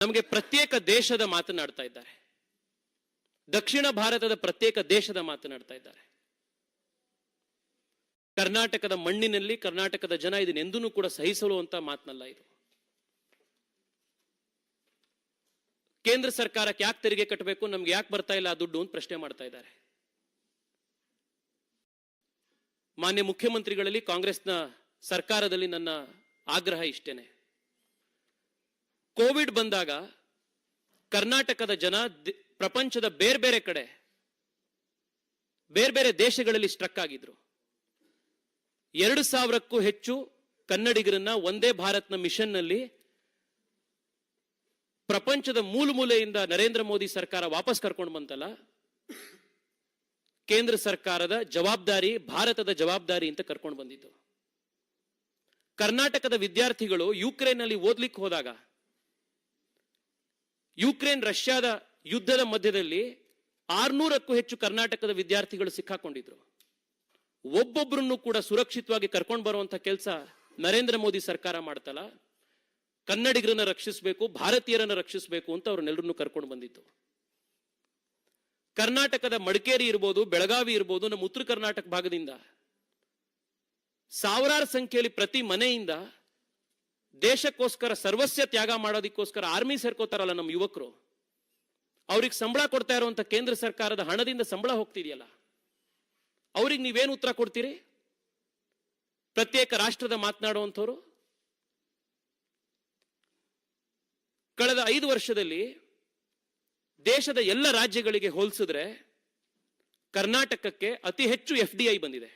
ನಮಗೆ ಪ್ರತ್ಯೇಕ ದೇಶದ ಮಾತನಾಡ್ತಾ ಇದ್ದಾರೆ. ದಕ್ಷಿಣ ಭಾರತದ ಪ್ರತ್ಯೇಕ ದೇಶದ ಮಾತನಾಡ್ತಾ ಇದ್ದಾರೆ. ಕರ್ನಾಟಕದ ಮಣ್ಣಿನಲ್ಲಿ ಕರ್ನಾಟಕದ ಜನ ಇದನ್ನೆಂದೂ ಕೂಡ ಸಹಿಸಲು ಅಂತ ಮಾತನಲ್ಲ ಇದು. ಕೇಂದ್ರ ಸರ್ಕಾರಕ್ಕೆ ಯಾಕೆ ತೆರಿಗೆ ಕಟ್ಟಬೇಕು, ನಮ್ಗೆ ಯಾಕೆ ಬರ್ತಾ ಇಲ್ಲ ಆ ದುಡ್ಡು ಅಂತ ಪ್ರಶ್ನೆ ಮಾಡ್ತಾ ಇದ್ದಾರೆ. ಮಾನ್ಯ ಮುಖ್ಯಮಂತ್ರಿಗಳಲ್ಲಿ, ಕಾಂಗ್ರೆಸ್ನ ಸರ್ಕಾರದಲ್ಲಿ ನನ್ನ ಆಗ್ರಹ ಇಷ್ಟೇನೆ. ಕೋವಿಡ್ ಬಂದಾಗ ಕರ್ನಾಟಕದ ಜನ ಪ್ರಪಂಚದ ಬೇರೆ ಬೇರೆ ಕಡೆ, ಬೇರೆ ಬೇರೆ ದೇಶಗಳಲ್ಲಿ ಸ್ಟ್ರಕ್ ಆಗಿದ್ರು. 2,000ಕ್ಕೂ ಹೆಚ್ಚು ಕನ್ನಡಿಗರನ್ನ ಒಂದೇ ಭಾರತ್ನ ಮಿಷನ್ ನಲ್ಲಿ ಪ್ರಪಂಚದ ಮೂಲೆಯಿಂದ ನರೇಂದ್ರ ಮೋದಿ ಸರ್ಕಾರ ವಾಪಸ್ ಕರ್ಕೊಂಡು ಬಂತಲ್ಲ, ಕೇಂದ್ರ ಸರ್ಕಾರದ ಜವಾಬ್ದಾರಿ, ಭಾರತದ ಜವಾಬ್ದಾರಿ ಅಂತ ಕರ್ಕೊಂಡು ಬಂದಿತ್ತು. ಕರ್ನಾಟಕದ ವಿದ್ಯಾರ್ಥಿಗಳು ಯುಕ್ರೇನ್ ನಲ್ಲಿ ಓದ್ಲಿಕ್ಕೆ ಹೋದಾಗ, ಯುಕ್ರೇನ್ ರಷ್ಯಾದ ಯುದ್ಧದ ಮಧ್ಯದಲ್ಲಿ 600ಕ್ಕೂ ಹೆಚ್ಚು ಕರ್ನಾಟಕದ ವಿದ್ಯಾರ್ಥಿಗಳು ಸಿಕ್ಕಾಕೊಂಡಿದ್ರು. ಒಬ್ಬೊಬ್ಬರನ್ನು ಕೂಡ ಸುರಕ್ಷಿತವಾಗಿ ಕರ್ಕೊಂಡು ಬರುವಂತ ಕೆಲಸ ನರೇಂದ್ರ ಮೋದಿ ಸರ್ಕಾರ ಮಾಡ್ತಲ್ಲ. ಕನ್ನಡಿಗರನ್ನ ರಕ್ಷಿಸಬೇಕು, ಭಾರತೀಯರನ್ನ ರಕ್ಷಿಸಬೇಕು ಅಂತ ಅವ್ರನ್ನೆಲ್ಲರನ್ನು ಕರ್ಕೊಂಡು ಬಂದಿತ್ತು. ಕರ್ನಾಟಕದ ಮಡಿಕೇರಿ ಇರ್ಬೋದು, ಬೆಳಗಾವಿ ಇರ್ಬೋದು, ನಮ್ಮ ಉತ್ತರ ಕರ್ನಾಟಕ ಭಾಗದಿಂದ ಸಾವಿರಾರು ಸಂಖ್ಯೆಯಲ್ಲಿ ಪ್ರತಿ ಮನೆಯಿಂದ ದೇಶಕ್ಕೋಸ್ಕರ ಸರ್ವಸ್ವ ತ್ಯಾಗ ಮಾಡೋದಕ್ಕೋಸ್ಕರ ಆರ್ಮಿ ಸೇರ್ಕೋತಾರಲ್ಲ ನಮ್ಮ ಯುವಕರು, ಅವ್ರಿಗೆ ಸಂಬಳ ಕೊಡ್ತಾ ಇರುವಂತ ಕೇಂದ್ರ ಸರ್ಕಾರದ ಹಣದಿಂದ ಸಂಬಳ ಹೋಗ್ತಿದೆಯಲ್ಲ, ಅವ್ರಿಗೆ ನೀವೇನು ಉತ್ತರ ಕೊಡ್ತೀರಿ? ಪ್ರತ್ಯೇಕ ರಾಷ್ಟ್ರದ ಮಾತನಾಡುವಂಥವ್ರು. ಕಳೆದ 5 ವರ್ಷದಲ್ಲಿ ದೇಶದ ಎಲ್ಲ ರಾಜ್ಯಗಳಿಗೆ ಹೋಲಿಸಿದ್ರೆ ಕರ್ನಾಟಕಕ್ಕೆ ಅತಿ ಹೆಚ್ಚು FDI ಬಂದಿದೆ.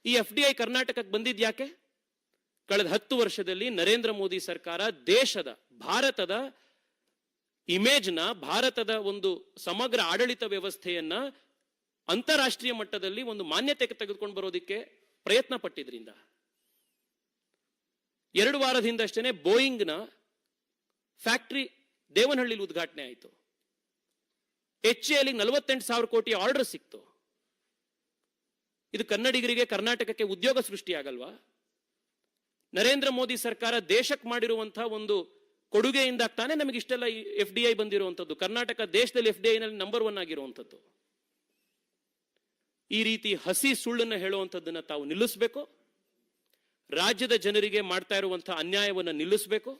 ಈ FDI ಕರ್ನಾಟಕಕ್ಕೆ ಬಂದಿದ್ ಯಾಕೆ? ಕಳೆದ 10 ವರ್ಷದಲ್ಲಿ ನರೇಂದ್ರ ಮೋದಿ ಸರ್ಕಾರ ದೇಶದ, ಭಾರತದ ಇಮೇಜ್ನ, ಭಾರತದ ಒಂದು ಸಮಗ್ರ ಆಡಳಿತ ವ್ಯವಸ್ಥೆಯನ್ನ ಅಂತಾರಾಷ್ಟ್ರೀಯ ಮಟ್ಟದಲ್ಲಿ ಒಂದು ಮಾನ್ಯತೆಗೆ ತೆಗೆದುಕೊಂಡು ಬರೋದಕ್ಕೆ ಪ್ರಯತ್ನ ಪಟ್ಟಿದ್ರಿಂದ. 2 ವಾರದ ಹಿಂದಷ್ಟೇ ಬೋಯಿಂಗ್ನ ಫ್ಯಾಕ್ಟರಿ ದೇವನಹಳ್ಳಿಲಿ ಉದ್ಘಾಟನೆ ಆಯಿತು. HAL 48,000 ಕೋಟಿ ಆರ್ಡರ್ ಸಿಕ್ತು. ಇದು ಕನ್ನಡಿಗರಿಗೆ, ಕರ್ನಾಟಕಕ್ಕೆ ಉದ್ಯೋಗ ಸೃಷ್ಟಿಯಾಗಲ್ವಾ? ನರೇಂದ್ರ ಮೋದಿ ಸರ್ಕಾರ ದೇಶಕ್ಕೆ ಮಾಡಿರುವಂತಹ ಒಂದು ಕೊಡುಗೆಯಿಂದ ತಾನೇ ನಮಗೆ ಇಷ್ಟೆಲ್ಲ FDI ಬಂದಿರುವಂಥದ್ದು. ಕರ್ನಾಟಕ ದೇಶದಲ್ಲಿ FDI ನಲ್ಲಿ ನಂಬರ್ 1 ಆಗಿರುವಂಥದ್ದು. ಈ ರೀತಿ ಹಸಿ ಸುಳ್ಳನ್ನು ಹೇಳುವಂಥದ್ದನ್ನ ತಾವು ನಿಲ್ಲಿಸಬೇಕು. ರಾಜ್ಯದ ಜನರಿಗೆ ಮಾಡ್ತಾ ಇರುವಂತಹ ಅನ್ಯಾಯವನ್ನು ನಿಲ್ಲಿಸಬೇಕು.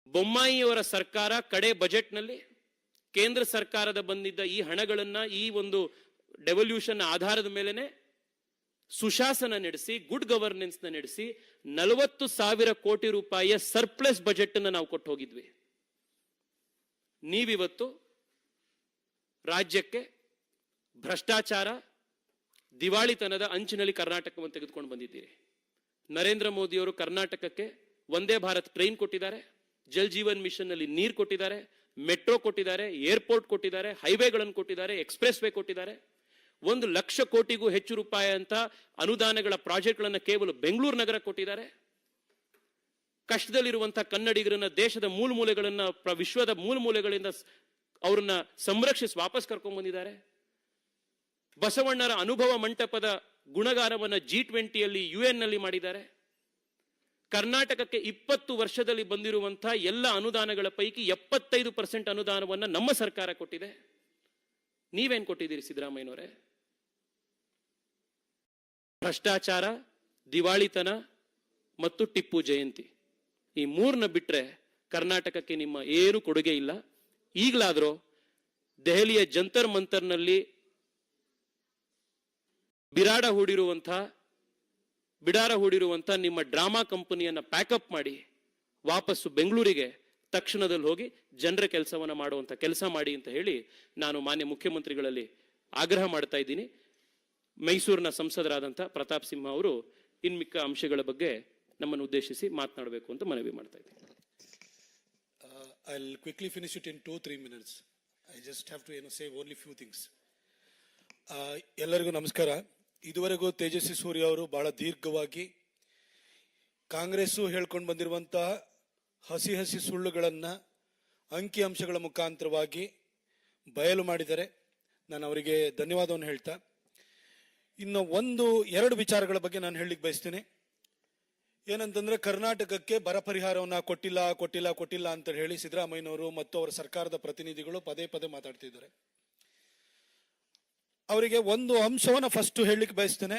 ಬೊಮ್ಮಾಯಿಯವರ ಸರ್ಕಾರ ಕಡೆ ಬಜೆಟ್ನಲ್ಲಿ ಕೇಂದ್ರ ಸರ್ಕಾರದ ಬಂದಿದ್ದ ಈ ಹಣಗಳನ್ನ, ಈ ಒಂದು ಡೆವಲ್ಯೂಷನ್ ಆಧಾರದ ಮೇಲೆನೆ ಸುಶಾಸನ ನಡೆಸಿ, ಗುಡ್ ಗವರ್ನೆನ್ಸ್ ನಡೆಸಿ 40,000 ಕೋಟಿ ರೂಪಾಯಿಯ ಸರ್ಪ್ಲಸ್ ಬಜೆಟ್ ಅನ್ನು ನಾವು ಕೊಟ್ಟು ಹೋಗಿದ್ವಿ. ನೀವಿವತ್ತು ರಾಜ್ಯಕ್ಕೆ ಭ್ರಷ್ಟಾಚಾರ, ದಿವಾಳಿತನದ ಅಂಚಿನಲ್ಲಿ ಕರ್ನಾಟಕವನ್ನು ತೆಗೆದುಕೊಂಡು ಬಂದಿದ್ದೀರಿ. ನರೇಂದ್ರ ಮೋದಿಯವರು ಕರ್ನಾಟಕಕ್ಕೆ ವಂದೇ ಭಾರತ್ ಟ್ರೈನ್ ಕೊಟ್ಟಿದ್ದಾರೆ, ಜಲ್ ಜೀವನ್ ಮಿಷನ್ ನಲ್ಲಿ ನೀರು ಕೊಟ್ಟಿದ್ದಾರೆ, ಮೆಟ್ರೋ ಕೊಟ್ಟಿದ್ದಾರೆ, ಏರ್ಪೋರ್ಟ್ ಕೊಟ್ಟಿದ್ದಾರೆ, ಹೈವೇಗಳನ್ನು ಕೊಟ್ಟಿದ್ದಾರೆ, ಎಕ್ಸ್ಪ್ರೆಸ್ ವೇ ಕೊಟ್ಟಿದ್ದಾರೆ. 1,00,000 ಕೋಟಿಗೂ ಹೆಚ್ಚು ರೂಪಾಯಿ ಅಂತ ಅನುದಾನಗಳ ಪ್ರಾಜೆಕ್ಟ್ಗಳನ್ನು ಕೇವಲ ಬೆಂಗಳೂರು ನಗರ ಕೊಟ್ಟಿದ್ದಾರೆ. ಕಷ್ಟದಲ್ಲಿರುವಂತಹ ಕನ್ನಡಿಗರನ್ನ ದೇಶದ ಮೂಲೆಗಳನ್ನ, ವಿಶ್ವದ ಮೂಲೆಗಳಿಂದ ಅವರನ್ನ ಸಂರಕ್ಷಿಸಿ ವಾಪಸ್ ಕರ್ಕೊಂಡು ಬಂದಿದ್ದಾರೆ. ಬಸವಣ್ಣರ ಅನುಭವ ಮಂಟಪದ ಗುಣಗಾನವನ್ನ G20ಯಲ್ಲಿ UN ನಲ್ಲಿ ಮಾಡಿದ್ದಾರೆ. ಕರ್ನಾಟಕಕ್ಕೆ 20 ವರ್ಷದಲ್ಲಿ ಬಂದಿರುವಂತಹ ಎಲ್ಲ ಅನುದಾನಗಳ ಪೈಕಿ 75% ಅನುದಾನವನ್ನ ನಮ್ಮ ಸರ್ಕಾರ ಕೊಟ್ಟಿದೆ. ನೀವೇನ್ ಕೊಟ್ಟಿದ್ದೀರಿ ಸಿದ್ದರಾಮಯ್ಯನವರೇ? ಭ್ರಷ್ಟಾಚಾರ, ದಿವಾಳಿತನ ಮತ್ತು ಟಿಪ್ಪು ಜಯಂತಿ, ಈ 3ನ ಬಿಟ್ರೆ ಕರ್ನಾಟಕಕ್ಕೆ ನಿಮ್ಮ ಏನು ಕೊಡುಗೆ ಇಲ್ಲ. ಈಗಲಾದರೂ ದೆಹಲಿಯ ಜಂತರ್ ಮಂತರ್ನಲ್ಲಿ ಬಿರಾಡ ಹೂಡಿರುವಂತಹ ಬಿಡಾರ ಹೂಡಿರುವಂತ ನಿಮ್ಮ ಡ್ರಾಮಾ ಕಂಪನಿಯನ್ನ ಪ್ಯಾಕಪ್ ಮಾಡಿ ವಾಪಸ್ಸು ಬೆಂಗಳೂರಿಗೆ ತಕ್ಷಣದಲ್ಲಿ ಹೋಗಿ ಜನರ ಕೆಲಸವನ್ನ ಮಾಡುವಂತ ಕೆಲಸ ಮಾಡಿ ಅಂತ ಹೇಳಿ ನಾನು ಮಾನ್ಯ ಮುಖ್ಯಮಂತ್ರಿಗಳಲ್ಲಿ ಆಗ್ರಹ ಮಾಡ್ತಾ ಇದ್ದೀನಿ. ಮೈಸೂರಿನ ಸಂಸದರಾದಂಥ ಪ್ರತಾಪ್ ಸಿಂಹ ಅವರು ಇನ್ಮಿಕ್ಕ ಅಂಶಗಳ ಬಗ್ಗೆ ನಮ್ಮನ್ನು ಉದ್ದೇಶಿಸಿ ಮಾತನಾಡಬೇಕು ಅಂತ ಮನವಿ ಮಾಡ್ತಾ ಇದ್ದೀನಿ. I'll quickly finish it in 2-3 minutes. I just have to say only few things. ಎಲ್ಲರಿಗೂ ನಮಸ್ಕಾರ. ಇದುವರೆಗೂ ತೇಜಸ್ವಿ ಸೂರ್ಯ ಅವರು ಬಹಳ ದೀರ್ಘವಾಗಿ ಕಾಂಗ್ರೆಸ್ಸು ಹೇಳ್ಕೊಂಡು ಬಂದಿರುವಂತಹ ಹಸಿ ಹಸಿ ಸುಳ್ಳುಗಳನ್ನ ಅಂಕಿ ಅಂಶಗಳ ಮುಖಾಂತರವಾಗಿ ಬಯಲು ಮಾಡಿದ್ದಾರೆ. ನಾನು ಅವರಿಗೆ ಧನ್ಯವಾದವನ್ನು ಹೇಳ್ತಾ, ಇನ್ನು 1-2 ವಿಚಾರಗಳ ಬಗ್ಗೆ ನಾನು ಹೇಳಲಿಕ್ಕೆ ಬಯಸ್ತೀನಿ. ಏನಂತಂದ್ರೆ, ಕರ್ನಾಟಕಕ್ಕೆ ಬರ ಪರಿಹಾರವನ್ನ ಕೊಟ್ಟಿಲ್ಲ ಅಂತ ಹೇಳಿ ಸಿದ್ದರಾಮಯ್ಯನವರು ಮತ್ತು ಅವರ ಸರ್ಕಾರದ ಪ್ರತಿನಿಧಿಗಳು ಪದೇ ಪದೇ ಮಾತಾಡ್ತಿದ್ದಾರೆ. ಅವರಿಗೆ ಒಂದು ಅಂಶವನ್ನ ಫಸ್ಟ್ ಹೇಳಲಿಕ್ಕೆ ಬಯಸ್ತೇನೆ.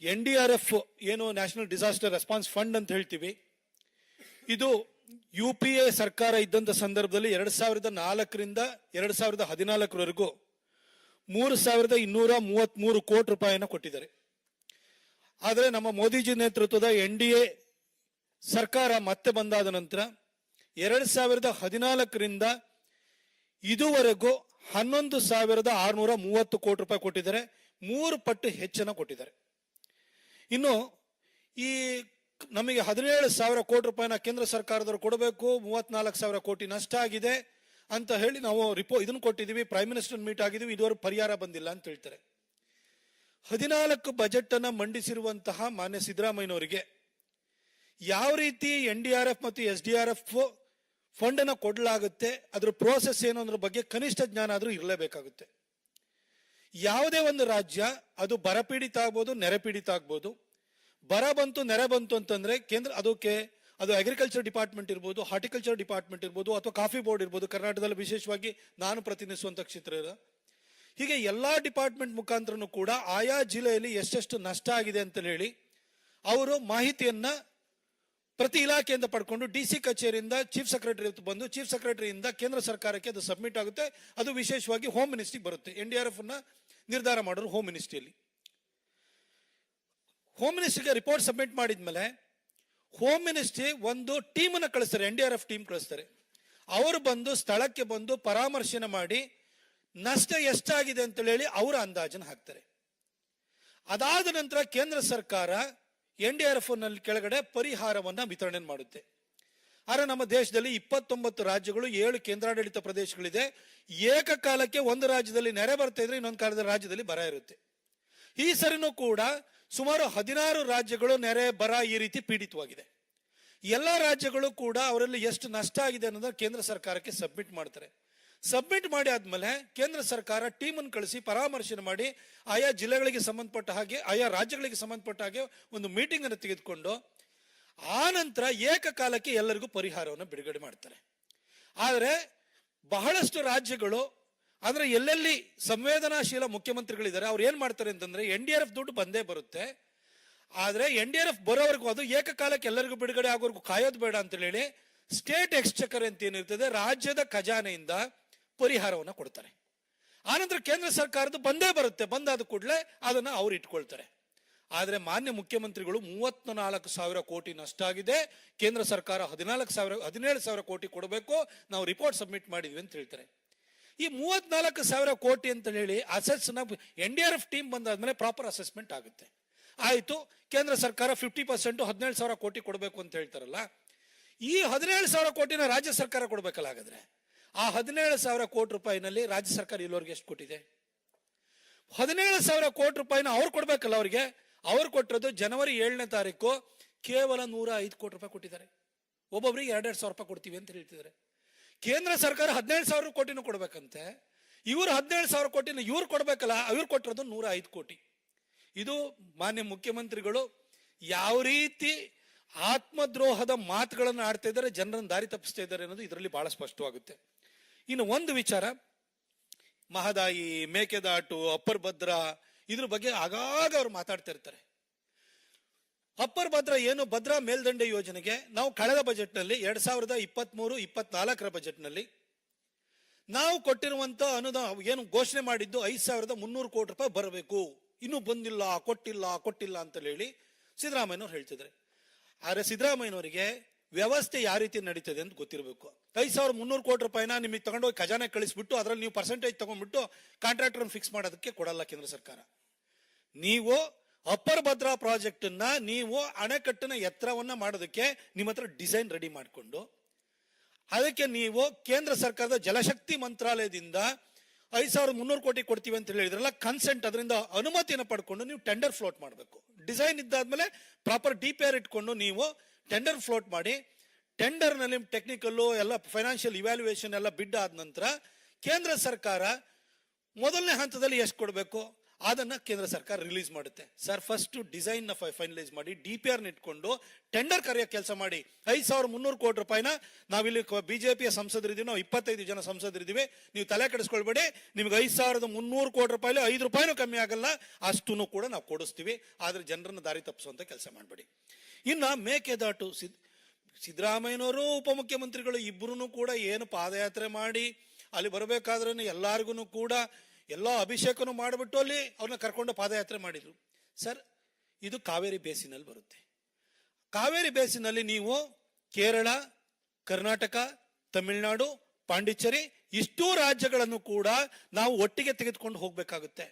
NDRF ಏನು ನ್ಯಾಷನಲ್ ಡಿಸಾಸ್ಟರ್ ರೆಸ್ಪಾನ್ಸ್ ಫಂಡ್ ಅಂತ ಹೇಳ್ತೀವಿ, ಇದು UPA ಸರ್ಕಾರ ಇದ್ದಂತ ಸಂದರ್ಭದಲ್ಲಿ 2004ರಿಂದ 2014ವರೆಗೂ 3233 ಕೋಟಿ ರೂಪಾಯಿನ ಕೊಟ್ಟಿದ್ದಾರೆ. ಆದರೆ ನಮ್ಮ ಮೋದಿಜಿ ನೇತೃತ್ವದ NDA ಸರ್ಕಾರ ಮತ್ತೆ ಬಂದಾದ ನಂತರ 2014ರಿಂದ ಇದುವರೆಗೂ 11,630 ಕೋಟಿ ರೂಪಾಯಿ ಕೊಟ್ಟಿದ್ದಾರೆ. 3 ಪಟ್ಟು ಹೆಚ್ಚನ ಕೊಟ್ಟಿದ್ದಾರೆ. ಇನ್ನು ಈ ನಮಗೆ 17,000 ಕೋಟಿ ರೂಪಾಯಿನ ಕೇಂದ್ರ ಸರ್ಕಾರದವರು ಕೊಡಬೇಕು, 34,000 ಕೋಟಿ ನಷ್ಟ ಆಗಿದೆ ಅಂತ ಹೇಳಿ ನಾವು ಇದನ್ನು ಕೊಟ್ಟಿದ್ದೀವಿ, ಪ್ರೈಮ್ ಮಿನಿಸ್ಟರ್ ಮೀಟ್ ಆಗಿದ್ದೀವಿ, ಇದುವರೆಗೂ ಪರಿಹಾರ ಬಂದಿಲ್ಲ ಅಂತ ಹೇಳ್ತಾರೆ. 14 ಬಜೆಟ್ ಅನ್ನ ಮಂಡಿಸಿರುವಂತಹ ಮಾನ್ಯ ಸಿದ್ದರಾಮಯ್ಯನವರಿಗೆ ಯಾವ ರೀತಿ NDRF ಮತ್ತು SDRF ಫಂಡ್ ಅನ್ನ ಕೊಡಲಾಗುತ್ತೆ, ಅದ್ರ ಪ್ರೋಸೆಸ್ ಏನು ಅನ್ನೋದ್ರ ಬಗ್ಗೆ ಕನಿಷ್ಠ ಜ್ಞಾನ ಆದ್ರೂ ಇರಲೇಬೇಕಾಗುತ್ತೆ. ಯಾವುದೇ ಒಂದು ರಾಜ್ಯ ಅದು ಬರಪೀಡಿತ ಆಗ್ಬೋದು, ನೆರೆ ಪೀಡಿತ ಆಗ್ಬೋದು. ಬರ ಬಂತು, ನೆರೆ ಬಂತು ಅಂತಂದ್ರೆ ಅದು ಅಗ್ರಿಕಲ್ಚರ್ ಡಿಪಾರ್ಟ್ಮೆಂಟ್ ಇರ್ಬೋದು, ಹಾರ್ಟಿಕಲ್ಚರ್ ಡಿಪಾರ್ಟ್ಮೆಂಟ್ ಇರ್ಬೋದು, ಅಥವಾ ಕಾಫಿ ಬೋರ್ಡ್ ಇರ್ಬೋದು, ಕರ್ನಾಟಕದಲ್ಲಿ ವಿಶೇಷವಾಗಿ ನಾನು ಪ್ರತಿನಿಧಿಸುವಂತ ಕ್ಷೇತ್ರ. ಹೀಗೆ ಎಲ್ಲಾ ಡಿಪಾರ್ಟ್ಮೆಂಟ್ ಮುಖಾಂತರನು ಕೂಡ ಆಯಾ ಜಿಲ್ಲೆಯಲ್ಲಿ ಎಷ್ಟೆಷ್ಟು ನಷ್ಟ ಆಗಿದೆ ಅಂತ ಹೇಳಿ ಅವರು ಮಾಹಿತಿಯನ್ನ ಪ್ರತಿ ಇಲಾಖೆಯಿಂದ ಪಡ್ಕೊಂಡು DC ಕಚೇರಿಯಿಂದ ಚೀಫ್ ಸೆಕ್ರೆಟರಿ ಬಂದು, ಚೀಫ್ ಸೆಕ್ರೆಟರಿಯಿಂದ ಕೇಂದ್ರ ಸರ್ಕಾರಕ್ಕೆ ಅದು ಸಬ್ಮಿಟ್ ಆಗುತ್ತೆ. ಅದು ವಿಶೇಷವಾಗಿ ಹೋಮ್ ಮಿನಿಸ್ಟ್ರಿಗೆ ಬರುತ್ತೆ. NDRF ಅನ್ನ ನಿರ್ಧಾರ ಮಾಡೋರು ಹೋಮ್ ಮಿನಿಸ್ಟ್ರಿಯಲ್ಲಿ. ಹೋಮ್ ಮಿನಿಸ್ಟ್ರಿಗೆ ರಿಪೋರ್ಟ್ ಸಬ್ಮಿಟ್ ಮಾಡಿದ್ಮೇಲೆ ಹೋಮ್ ಮಿನಿಸ್ಟ್ರಿ ಒಂದು ಟೀಮ್ ಅನ್ನ ಕಳಿಸ್ತಾರೆ, NDRF ಟೀಮ್ ಕಳಿಸ್ತಾರೆ. ಅವರು ಬಂದು ಸ್ಥಳಕ್ಕೆ ಬಂದು ಪರಾಮರ್ಶೆ ಮಾಡಿ ನಷ್ಟ ಎಷ್ಟಾಗಿದೆ ಅಂತ ಹೇಳಿ ಅವರ ಅಂದಾಜನ್ನು ಹಾಕ್ತಾರೆ. ಅದಾದ ನಂತರ ಕೇಂದ್ರ ಸರ್ಕಾರ NDRF ನಲ್ಲಿ ಕೆಳಗಡೆ ಪರಿಹಾರವನ್ನ ವಿತರಣೆ ಮಾಡುತ್ತೆ. ಆದರೆ ನಮ್ಮ ದೇಶದಲ್ಲಿ 29 ರಾಜ್ಯಗಳು, 7 ಕೇಂದ್ರಾಡಳಿತ ಪ್ರದೇಶಗಳಿದೆ. ಏಕಕಾಲಕ್ಕೆ ಒಂದು ರಾಜ್ಯದಲ್ಲಿ ನೆರೆ ಬರ್ತಾ ಇದ್ರೆ ಇನ್ನೊಂದು ಕಾಲದ ರಾಜ್ಯದಲ್ಲಿ ಬರ ಇರುತ್ತೆ. ಈ ಸರಿನೂ ಕೂಡ ಸುಮಾರು 16 ರಾಜ್ಯಗಳು ನೆರೆ ಬರ ಈ ರೀತಿ ಪೀಡಿತವಾಗಿದೆ. ಎಲ್ಲ ರಾಜ್ಯಗಳು ಕೂಡ ಅವರಲ್ಲಿ ಎಷ್ಟು ನಷ್ಟ ಆಗಿದೆ ಅನ್ನೋದನ್ನ ಕೇಂದ್ರ ಸರ್ಕಾರಕ್ಕೆ ಸಬ್ಮಿಟ್ ಮಾಡ್ತಾರೆ. ಸಬ್ಮಿಟ್ ಮಾಡಿ ಆದ್ಮೇಲೆ ಕೇಂದ್ರ ಸರ್ಕಾರ ಟೀಮ್ ಅನ್ನು ಕಳಿಸಿ ಪರಾಮರ್ಶೆ ಮಾಡಿ ಆಯಾ ಜಿಲ್ಲೆಗಳಿಗೆ ಸಂಬಂಧಪಟ್ಟ ಹಾಗೆ, ಆಯಾ ರಾಜ್ಯಗಳಿಗೆ ಸಂಬಂಧಪಟ್ಟ ಹಾಗೆ ಒಂದು ಮೀಟಿಂಗ್ ಅನ್ನು ತೆಗೆದುಕೊಂಡು ಆ ನಂತರ ಏಕಕಾಲಕ್ಕೆ ಎಲ್ಲರಿಗೂ ಪರಿಹಾರವನ್ನು ಬಿಡುಗಡೆ ಮಾಡ್ತಾರೆ. ಆದರೆ ಬಹಳಷ್ಟು ರಾಜ್ಯಗಳು, ಅಂದ್ರೆ ಎಲ್ಲೆಲ್ಲಿ ಸಂವೇದನಾಶೀಲ ಮುಖ್ಯಮಂತ್ರಿಗಳಿದ್ದಾರೆ, ಅವ್ರು ಏನ್ ಮಾಡ್ತಾರೆ ಅಂತಂದ್ರೆ NDRF ದುಡ್ಡು ಬಂದೇ ಬರುತ್ತೆ. ಆದ್ರೆ NDRF ಬರೋವರೆಗೂ, ಅದು ಏಕಕಾಲಕ್ಕೆ ಎಲ್ಲರಿಗೂ ಬಿಡುಗಡೆ ಆಗೋವರೆಗೂ ಕಾಯೋದು ಬೇಡ ಅಂತ ಹೇಳಿ ಸ್ಟೇಟ್ ಎಕ್ಸ್ಚೆಕರ್ ಅಂತ ಏನಿರ್ತದೆ, ರಾಜ್ಯದ ಖಜಾನೆಯಿಂದ ಪರಿಹಾರವನ್ನು ಕೊಡ್ತಾರೆ. ಆನಂತರ ಕೇಂದ್ರ ಸರ್ಕಾರದ ಬಂದೇ ಬರುತ್ತೆ. ಬಂದಾದ ಕೂಡಲೇ ಅದನ್ನ ಅವ್ರು ಇಟ್ಕೊಳ್ತಾರೆ. ಆದ್ರೆ ಮಾನ್ಯ ಮುಖ್ಯಮಂತ್ರಿಗಳು 34,000 ಕೋಟಿ ನಷ್ಟ ಆಗಿದೆ, ಕೇಂದ್ರ ಸರ್ಕಾರ 17,000 ಕೋಟಿ ಕೊಡಬೇಕು, ನಾವು ರಿಪೋರ್ಟ್ ಸಬ್ಮಿಟ್ ಮಾಡಿದ್ವಿ ಅಂತ ಹೇಳ್ತಾರೆ. ಈ 34,000 ಕೋಟಿ ಅಂತ ಹೇಳಿ ಅಸೆಟ್ಸ್ NDRF ಟೀಮ್ ಬಂದಾದ್ಮೇಲೆ ಪ್ರಾಪರ್ ಅಸೆಸ್ಮೆಂಟ್ ಆಗುತ್ತೆ. ಆಯ್ತು, ಕೇಂದ್ರ ಸರ್ಕಾರ 50% 17,000 ಕೋಟಿ ಕೊಡಬೇಕು ಅಂತ ಹೇಳ್ತಾರಲ್ಲ, ಈ 17,000 ಕೋಟಿನ ರಾಜ್ಯ ಸರ್ಕಾರ ಕೊಡ್ಬೇಕಲ್ಲ. ಹಾಗಾದ್ರೆ ಆ 17,000 ಕೋಟಿ ರೂಪಾಯಿನಲ್ಲಿ ರಾಜ್ಯ ಸರ್ಕಾರ ಇಲ್ಲವರೆಗೆ ಎಷ್ಟು ಕೊಟ್ಟಿದೆ? 17,000 ಕೋಟಿ ರೂಪಾಯಿನ ಅವ್ರು ಕೊಡ್ಬೇಕಲ್ಲ. ಅವ್ರು ಕೊಟ್ಟಿರೋದು ಜನವರಿ 7ನೇ ತಾರೀಕು ಕೇವಲ 105 ಕೋಟಿ ರೂಪಾಯಿ ಕೊಟ್ಟಿದ್ದಾರೆ. ಒಬ್ಬೊಬ್ಬರಿಗೆ 2,000 ರೂಪಾಯಿ ಕೊಡ್ತೀವಿ ಅಂತ ಹೇಳ್ತಿದ್ದಾರೆ. ಕೇಂದ್ರ ಸರ್ಕಾರ 17,000 ಕೋಟಿನೂ ಕೊಡ್ಬೇಕಂತೆ. ಇವರು 17,000 ಕೋಟಿನ ಇವ್ರು ಕೊಡ್ಬೇಕಲ್ಲ, ಇವ್ರು ಕೊಟ್ಟಿರೋದು 105 ಕೋಟಿ. ಇದು ಮಾನ್ಯ ಮುಖ್ಯಮಂತ್ರಿಗಳು ಯಾವ ರೀತಿ ಆತ್ಮದ್ರೋಹದ ಮಾತುಗಳನ್ನು ಆಡ್ತಾ ಇದ್ದಾರೆ, ಜನರನ್ನು ದಾರಿ ತಪ್ಪಿಸ್ತಾ ಇದ್ದಾರೆ ಅನ್ನೋದು ಇದರಲ್ಲಿ ಬಹಳ ಸ್ಪಷ್ಟವಾಗುತ್ತೆ. ಇನ್ನು ಒಂದು ವಿಚಾರ, ಮಹದಾಯಿ, ಮೇಕೆದಾಟು, ಅಪ್ಪರ್ ಭದ್ರಾ, ಇದ್ರ ಬಗ್ಗೆ ಆಗಾಗ ಅವ್ರು ಮಾತಾಡ್ತಾ ಇರ್ತಾರೆ. ಅಪ್ಪರ್ ಭದ್ರಾ ಏನು, ಭದ್ರಾ ಮೇಲ್ದಂಡೆ ಯೋಜನೆಗೆ ನಾವು ಕಳೆದ ಬಜೆಟ್ ನಲ್ಲಿ 2023-24 ಬಜೆಟ್ ನಲ್ಲಿ ನಾವು ಕೊಟ್ಟಿರುವಂತ ಅನುದಾನ ಏನು ಘೋಷಣೆ ಮಾಡಿದ್ದು 5,300 ಕೋಟಿ ರೂಪಾಯಿ ಬರಬೇಕು ಇನ್ನೂ ಬಂದಿಲ್ಲ, ಕೊಟ್ಟಿಲ್ಲ ಅಂತ ಹೇಳಿ ಸಿದ್ದರಾಮಯ್ಯನವ್ರು ಹೇಳ್ತಿದ್ದಾರೆ. ಆದರೆ ಸಿದ್ದರಾಮಯ್ಯನವರಿಗೆ ವ್ಯವಸ್ಥೆ ಯಾವ ರೀತಿ ನಡೀತದೆ ಅಂತ ಗೊತ್ತಿರಬೇಕು. 5,300 ಕೋಟಿ ರೂಪಾಯಿನ ನಿಮಗೆ ತಗೊಂಡೋಗಿ ಖಜಾನೆ ಕಳಿಸ್ಬಿಟ್ಟು ಅದರಲ್ಲಿ ನೀವು ಪರ್ಸೆಂಟೇಜ್ ತಗೊಂಡ್ಬಿಟ್ಟು ಕಾಂಟ್ರಾಕ್ಟರ್ ಫಿಕ್ಸ್ ಮಾಡೋದಕ್ಕೆ ಕೊಡಲ್ಲ ಕೇಂದ್ರ ಸರ್ಕಾರ. ನೀವು ಅಪ್ಪರ್ ಭದ್ರಾ ಪ್ರಾಜೆಕ್ಟ್ ಅನ್ನ ನೀವು ಅಣೆಕಟ್ಟಿನ ಎತ್ತರವನ್ನ ಮಾಡೋದಕ್ಕೆ ನಿಮ್ಮ ಹತ್ರ ಡಿಸೈನ್ ರೆಡಿ ಮಾಡಿಕೊಂಡು ಅದಕ್ಕೆ ನೀವು ಕೇಂದ್ರ ಸರ್ಕಾರದ ಜಲಶಕ್ತಿ ಮಂತ್ರಾಲಯದಿಂದ 5,300 ಕೋಟಿ ಕೊಡ್ತೀವಿ ಅಂತ ಹೇಳಿದ್ರಲ್ಲ, ಕನ್ಸೆಂಟ್, ಅದರಿಂದ ಅನುಮತಿಯನ್ನು ಪಡ್ಕೊಂಡು ನೀವು ಟೆಂಡರ್ ಫ್ಲೋಟ್ ಮಾಡಬೇಕು. ಡಿಸೈನ್ ಇದ್ದಾದ್ಮೇಲೆ ಪ್ರಾಪರ್ DPR ಇಟ್ಕೊಂಡು ನೀವು ಟೆಂಡರ್ ಫ್ಲೋಟ್ ಮಾಡಿ, ಟೆಂಡರ್ ನಲ್ಲಿ ಟೆಕ್ನಿಕಲ್ಲು ಎಲ್ಲ ಫೈನಾನ್ಷಿಯಲ್ ಇವ್ಯಾಲ್ಯೂಯೇಷನ್ ಎಲ್ಲ ಬಿಡ್ ಆದ ನಂತರ ಕೇಂದ್ರ ಸರ್ಕಾರ ಮೊದಲನೇ ಹಂತದಲ್ಲಿ ಎಷ್ಟು ಕೊಡಬೇಕು ಅದನ್ನ ಕೇಂದ್ರ ಸರ್ಕಾರ ರಿಲೀಸ್ ಮಾಡುತ್ತೆ. ಸರ್, ಫಸ್ಟ್ ಡಿಸೈನ್ ನ ಫೈನಲೈಸ್ ಮಾಡಿ DPR ಇಟ್ಕೊಂಡು ಟೆಂಡರ್ ಕರೆಯೋ ಕೆಲಸ ಮಾಡಿ. 5,300 ಕೋಟಿ ರೂಪಾಯಿನ ನಾವಿಲ್ಲಿ ಬಿಜೆಪಿಯ ಸಂಸದರಿದ್ದೀವಿ, ನಾವು 25 ಜನ ಸಂಸದರಿದ್ದೀವಿ, ನೀವು ತಲೆ ಕೆಡಿಸ್ಕೊಳ್ಬೇಡಿ. ನಿಮ್ಗೆ 5,300 ಕೋಟಿ ರೂಪಾಯಿ 5 ರೂಪಾಯಿನೂ ಕಮ್ಮಿ ಆಗಲ್ಲ, ಅಷ್ಟನ್ನು ಕೂಡ ನಾವು ಕೊಡಿಸ್ತೀವಿ. ಆದ್ರೆ ಜನರನ್ನ ದಾರಿ ತಪ್ಪಿಸುವಂತ ಕೆಲಸ ಮಾಡಬೇಡಿ. ಇನ್ನ ಮೇಕೆದಾಟು, ಸಿದ್ದರಾಮಯ್ಯನವರು ಉಪಮುಖ್ಯಮಂತ್ರಿಗಳು ಇಬ್ಬರೂ ಕೂಡ ಏನು ಪಾದಯಾತ್ರೆ ಮಾಡಿ ಅಲ್ಲಿ ಬರಬೇಕಾದ್ರೆ ಎಲ್ಲಾರ್ಗು ಕೂಡ ಎಲ್ಲ ಅಭಿಷೇಕನು ಮಾಡಿಬಿಟ್ಟು ಅಲ್ಲಿ ಅವ್ರನ್ನ ಕರ್ಕೊಂಡು ಪಾದಯಾತ್ರೆ ಮಾಡಿದ್ರು. ಸರ್, ಇದು ಕಾವೇರಿ ಬೇಸಿನಲ್ಲಿ ಬರುತ್ತೆ. ಕಾವೇರಿ ಬೇಸಿನಲ್ಲಿ ನೀವು ಕೇರಳ, ಕರ್ನಾಟಕ, ತಮಿಳುನಾಡು, ಪಾಂಡಿಚೇರಿ ಇಷ್ಟೂ ರಾಜ್ಯಗಳನ್ನು ಕೂಡ ನಾವು ಒಟ್ಟಿಗೆ ತೆಗೆದುಕೊಂಡು ಹೋಗ್ಬೇಕಾಗುತ್ತೆ.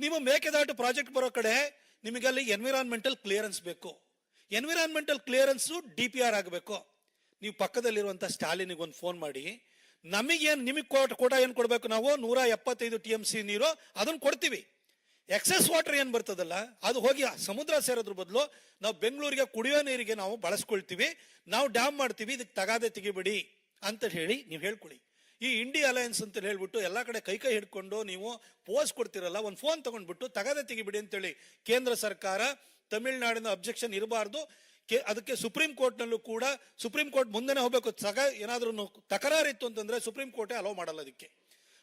ನೀವು ಮೇಕೆದಾಟು ಪ್ರಾಜೆಕ್ಟ್ ಬರೋ ಕಡೆ ನಿಮಗೆ ಅಲ್ಲಿ ಎನ್ವಿರಾನ್ಮೆಂಟಲ್ ಕ್ಲಿಯರೆನ್ಸ್ ಬೇಕು. ಎನ್ವಿರಾನ್ಮೆಂಟಲ್ ಕ್ಲಿಯರೆನ್ಸ್ DPR ಆಗಬೇಕು. ನೀವು ಪಕ್ಕದಲ್ಲಿರುವಂತ ಸ್ಟಾಲಿನಿಗೆ ಒಂದು ಫೋನ್ ಮಾಡಿ, ನಿಮಗೆ ಕೋಟ ಏನ್ ಕೊಡ್ಬೇಕು, ನಾವು 175 TMC ನೀರು ಅದನ್ನ ಕೊಡ್ತೀವಿ. ಎಕ್ಸೆಸ್ ವಾಟರ್ ಏನ್ ಬರ್ತದಲ್ಲ ಅದು ಹೋಗಿ ಸಮುದ್ರ ಸೇರೋದ್ರ ಬದಲು ನಾವು ಬೆಂಗಳೂರಿಗೆ ಕುಡಿಯೋ ನೀರಿಗೆ ನಾವು ಬಳಸ್ಕೊಳ್ತೀವಿ, ನಾವು ಡ್ಯಾಮ್ ಮಾಡ್ತೀವಿ, ಇದಕ್ಕೆ ತಗಾದೆ ತೆಗಿಬಿಡಿ ಅಂತ ಹೇಳಿ ನೀವು ಹೇಳ್ಕೊಳ್ಳಿ. ಈ ಇಂಡಿ ಅಲಯನ್ಸ್ ಅಂತ ಹೇಳ್ಬಿಟ್ಟು ಎಲ್ಲಾ ಕಡೆ ಕೈ ಹಿಡ್ಕೊಂಡು ನೀವು ಪೋಸ್ ಕೊಡ್ತಿರಲ್ಲ, ಒಂದು ಫೋನ್ ತಗೊಂಡ್ಬಿಟ್ಟು ತಗಾದೆ ತೆಗಿಬಿಡಿ ಅಂತೇಳಿ ಕೇಂದ್ರ ಸರ್ಕಾರ, ತಮಿಳುನಾಡಿನ ಅಬ್ಜೆಕ್ಷನ್ ಇರಬಾರ್ದು. ಅದಕ್ಕೆ ಸುಪ್ರೀಂ ಕೋರ್ಟ್ ನಲ್ಲೂ ಕೂಡ, ಸುಪ್ರೀಂ ಕೋರ್ಟ್ ಮುಂದೆನೆ ಹೋಗ್ಬೇಕು. ಏನಾದ್ರೂ ತಕರಾರಿತ್ತು ಅಂತಂದ್ರೆ ಸುಪ್ರೀಂ ಕೋರ್ಟೇ ಅಲೋ ಮಾಡಲ್ಲ ಅದಕ್ಕೆ.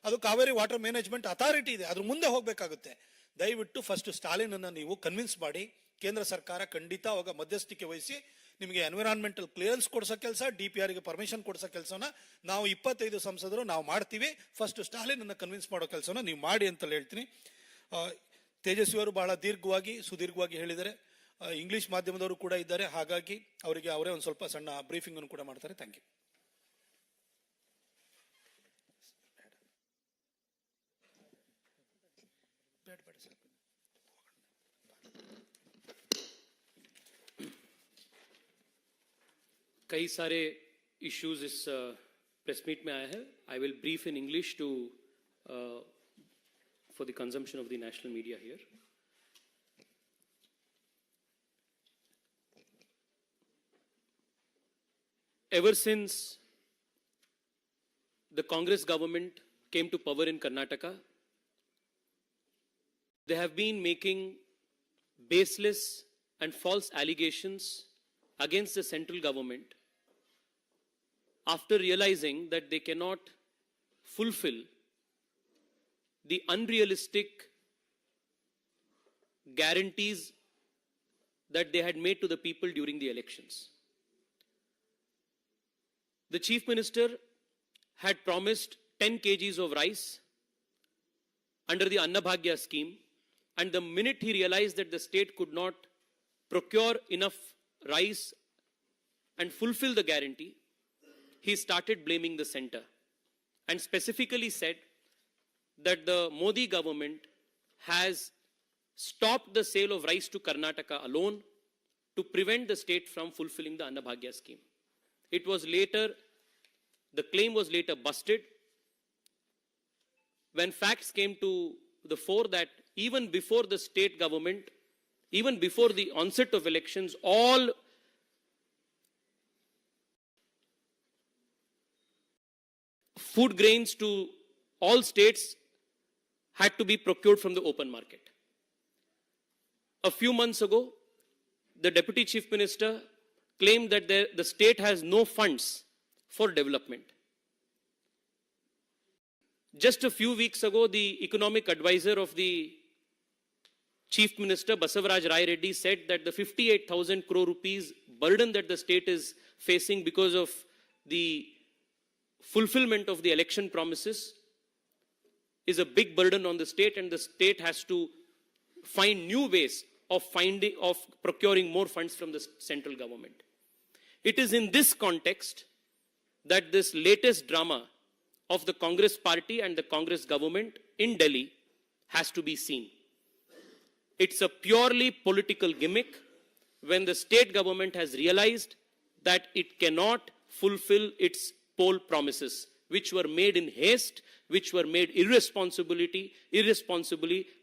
ಅದು ಕಾವೇರಿ ವಾಟರ್ ಮ್ಯಾನೇಜ್ಮೆಂಟ್ ಅಥಾರಿಟಿ ಇದೆ, ಅದ್ರ ಮುಂದೆ ಹೋಗ್ಬೇಕಾಗುತ್ತೆ. ದಯವಿಟ್ಟು ಫಸ್ಟ್ ಸ್ಟಾಲಿನ್ ಅನ್ನ ನೀವು ಕನ್ವಿನ್ಸ್ ಮಾಡಿ. ಕೇಂದ್ರ ಸರ್ಕಾರ ಖಂಡಿತ ಅವಾಗ ಮಧ್ಯಸ್ಥಿಕೆ ವಹಿಸಿ ನಿಮಗೆ ಎನ್ವಿರಾನ್ಮೆಂಟಲ್ ಕ್ಲಿಯರೆನ್ಸ್ ಕೊಡ್ಸೋ ಕೆಲಸ, DPR ಗೆ ಪರ್ಮಿಷನ್ ಕೊಡ್ಸೋ ಕೆಲಸನ ನಾವು 25 ಸಂಸದರು ನಾವು ಮಾಡ್ತೀವಿ. ಫಸ್ಟ್ ಸ್ಟಾಲಿನ್ ಅನ್ನ ಕನ್ವಿನ್ಸ್ ಮಾಡೋ ಕೆಲಸನ ನೀವು ಮಾಡಿ ಅಂತ ಹೇಳ್ತೀನಿ. ತೇಜಸ್ವಿ ಅವರು ಬಹಳ ಸುದೀರ್ಘವಾಗಿ ಹೇಳಿದ್ದಾರೆ. ಇಂಗ್ಲಿಷ್ ಮಾಧ್ಯಮದವರು ಕೂಡ ಇದ್ದಾರೆ, ಹಾಗಾಗಿ ಅವರಿಗೆ ಅವರೇ ಒಂದು ಸ್ವಲ್ಪ ಸಣ್ಣ ಬ್ರೀಫಿಂಗ್ ಅನ್ನು ಕೂಡ ಮಾಡ್ತಾರೆ. Thank you. कई सारे इश्यूज इस प्रेस मीट में आए हैं. I will brief in English to for the consumption of the national media here. Ever since the Congress government came to power in Karnataka, they have been making baseless and false allegations against the central government after realizing that they cannot fulfill the unrealistic guarantees that they had made to the people during the elections. The Chief Minister had promised 10 kgs of rice under the Annabhagya scheme, and the minute he realized that the state could not procure enough rice and fulfill the guarantee, he started blaming the center and specifically said that the Modi government has stopped the sale of rice to Karnataka alone to prevent the state from fulfilling the Annabhagya scheme. It was later, the claim was later busted when facts came to the fore that even before the state government, even before the onset of elections, all food grains to all states had to be procured from the open market. A few months ago, the Deputy Chief Minister claimed that the state has no funds for development. Just a few weeks ago, the economic advisor of the Chief Minister, Basavaraj Rai Reddy, said that the 58,000 crore rupees burden that the state is facing because of the fulfillment of the election promises is a big burden on the state, and the state has to find new ways of procuring more funds from the central government. It is in this context that this latest drama of the Congress party and the Congress government in Delhi has to be seen. It's a purely political gimmick when the state government has realized that it cannot fulfill its poll promises, which were made in haste, which were made irresponsibly,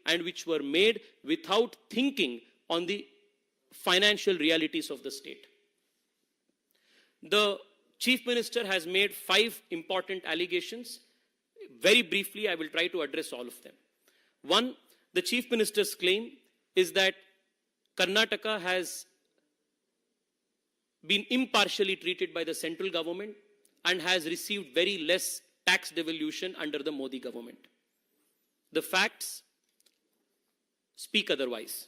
and which were made without thinking on the financial realities of the state. The Chief Minister has made 5 important allegations. Very briefly, I will try to address all of them. One, the Chief Minister's claim is that Karnataka has been impartially treated by the central government and has received very less tax devolution under the Modi government. The facts speak otherwise.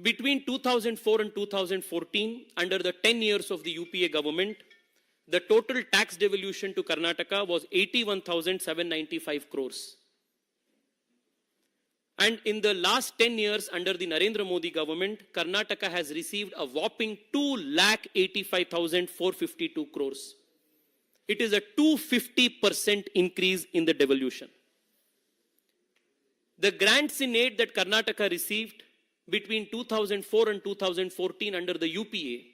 Between 2004 and 2014, under the 10 years of the UPA government, the total tax devolution to Karnataka was 81,795 crores. And in the last 10 years under the Narendra Modi government, Karnataka has received a whopping 2,85,452 crores. It is a 250% increase in the devolution. The grants in aid that Karnataka received between 2004 and 2014 under the UPA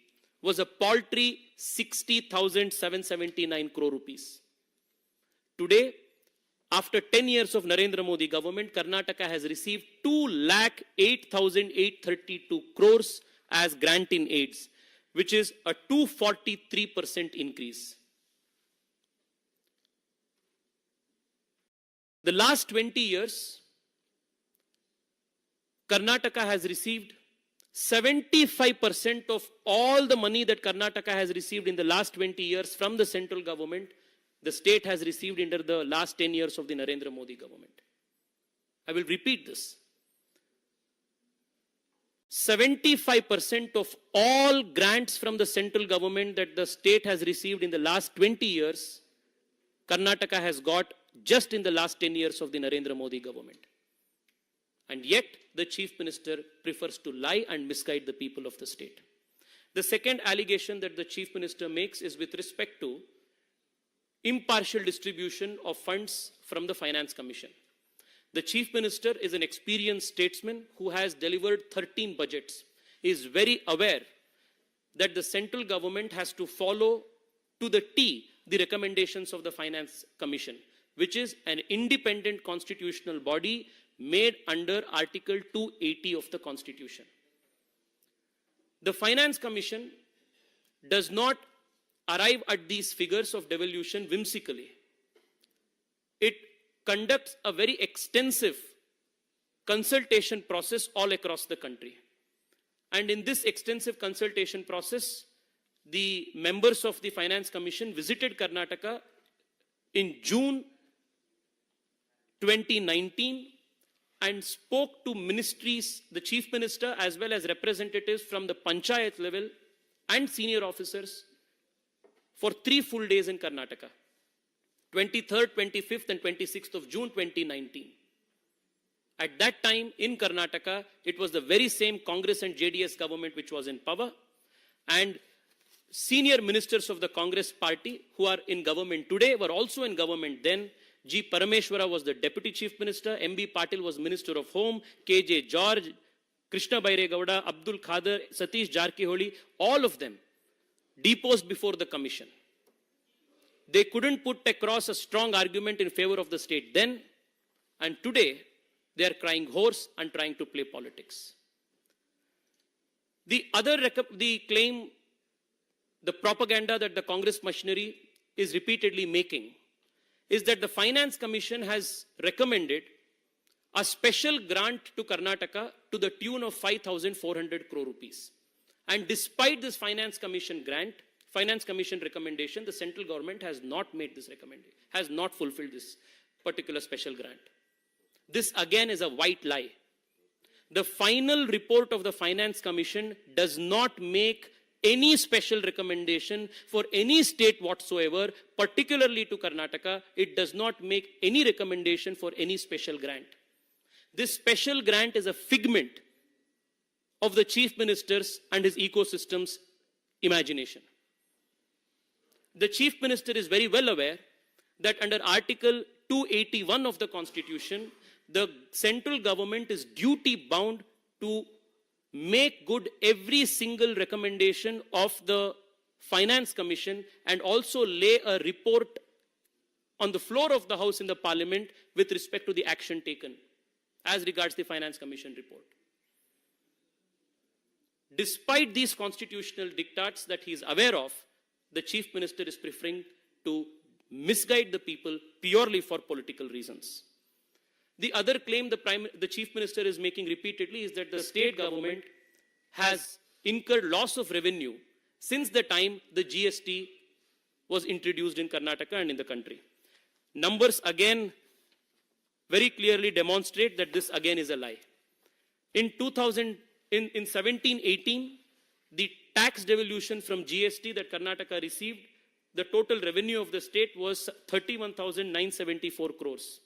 was a paltry 60,779 crore rupees. Today, after 10 years of Narendra Modi government, Karnataka has received 2,08,832 crores as grant in aids, which is a 243% increase. The last 20 years, Karnataka has received 75% of all the money that Karnataka has received in the last 20 years from the central government. The state has received under the last 10 years of the Narendra Modi government. I will repeat this. 75% of all grants from the central government that the state has received in the last 20 years, Karnataka has got just in the last 10 years of the Narendra Modi government. And yet, the Chief Minister prefers to lie and misguide the people of the state. The second allegation that the Chief Minister makes is with respect to impartial distribution of funds from the Finance Commission. The Chief Minister is an experienced statesman who has delivered 13 budgets. He is very aware that the central government has to follow to the T the recommendations of the Finance Commission, which is an independent constitutional body made under Article 280 of the Constitution. The Finance Commission does not arrive at these figures of devolution whimsically. It conducts a very extensive consultation process all across the country. And in this extensive consultation process, the members of the Finance Commission visited Karnataka in June 2019 and spoke to ministries, the Chief Minister, as well as representatives from the Panchayat level and senior officers for 3 full days in Karnataka, 23rd, 25th and 26th of June 2019. At that time in Karnataka, it was the very same Congress and JDS government which was in power, and senior ministers of the Congress party who are in government today were also in government then. G. Parameshwara was the Deputy Chief Minister, M.B. Patil was Minister of Home, K.J. George, Krishna Bairegowda, Abdul Khader, Satish Jarkiholi, all of them deposed before the commission. They couldn't put across a strong argument in favor of the state then, and today they are crying hoarse and trying to play politics. The claim, the propaganda that the Congress machinery is repeatedly making is that the Finance Commission has recommended a special grant to Karnataka to the tune of 5,400 crore rupees. And despite this Finance Commission recommendation, the central government has not made this recommendation, has not fulfilled this particular special grant. This again is a white lie. The final report of the Finance Commission does not make any special recommendation for any state whatsoever, particularly to Karnataka. It does not make any recommendation for any special grant. this special grant is a figment of the chief minister's and his ecosystem's imagination. The chief minister is very well aware that under Article 281 of the Constitution, the central government is duty bound to make good every single recommendation of the Finance Commission and also lay a report on the floor of the House in the Parliament with respect to the action taken as regards the Finance Commission report. Despite these constitutional diktats that he is aware of, the Chief Minister is preferring to misguide the people purely for political reasons. The other claim the Chief Minister is making repeatedly is that the state government has incurred loss of revenue since the time the GST was introduced in Karnataka and in the country. Numbers again very clearly demonstrate that this again is a lie. In 17-18, the tax devolution from GST that Karnataka received, the total revenue of the state was 31,974 crores.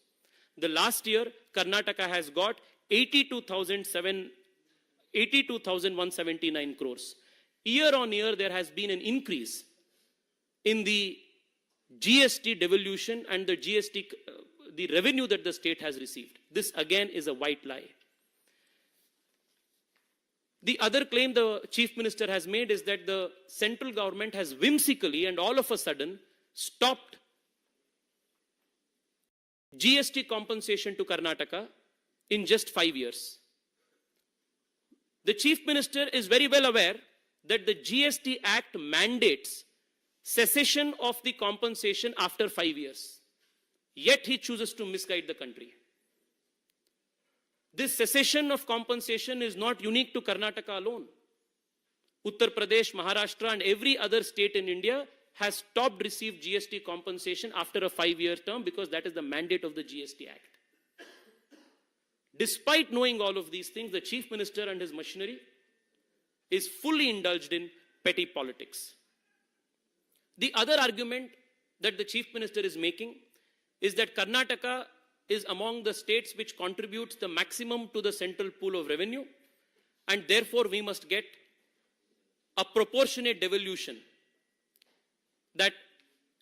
The last year, Karnataka has got 82,179 crores. Year on year, there has been an increase in the GST devolution and the GST, the revenue that the state has received. This again is a white lie. The other claim the Chief Minister has made is that the central government has whimsically and all of a sudden stopped GST compensation to Karnataka in just 5 years. The Chief Minister is very well aware that the GST Act mandates cessation of the compensation after 5 years. Yet he chooses to misguide the country. This cessation of compensation is not unique to Karnataka alone. Uttar Pradesh, Maharashtra, and every other state in India has stopped receiving GST compensation after a 5-year term because that is the mandate of the GST Act. Despite knowing all of these things, the Chief Minister and his machinery is fully indulged in petty politics. The other argument that the Chief Minister is making is that Karnataka is among the states which contributes the maximum to the central pool of revenue, and therefore we must get a proportionate devolution. That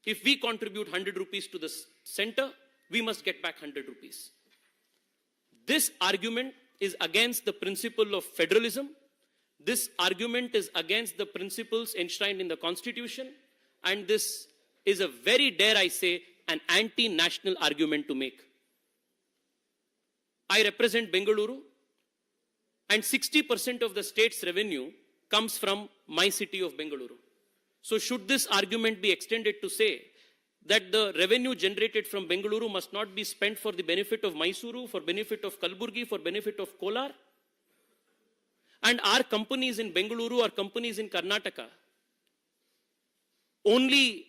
if we contribute 100 rupees to the center, we must get back 100 rupees. This argument is against the principle of federalism. This argument is against the principles enshrined in the Constitution, and this is a very, dare I say, an anti-national argument to make. I represent Bengaluru, and 60% of the state's revenue comes from my city of Bengaluru. So should this argument be extended to say that the revenue generated from Bengaluru must not be spent for the benefit of Mysuru, for benefit of Kalburgi, for benefit of Kolar? And are companies in Bengaluru or companies in Karnataka only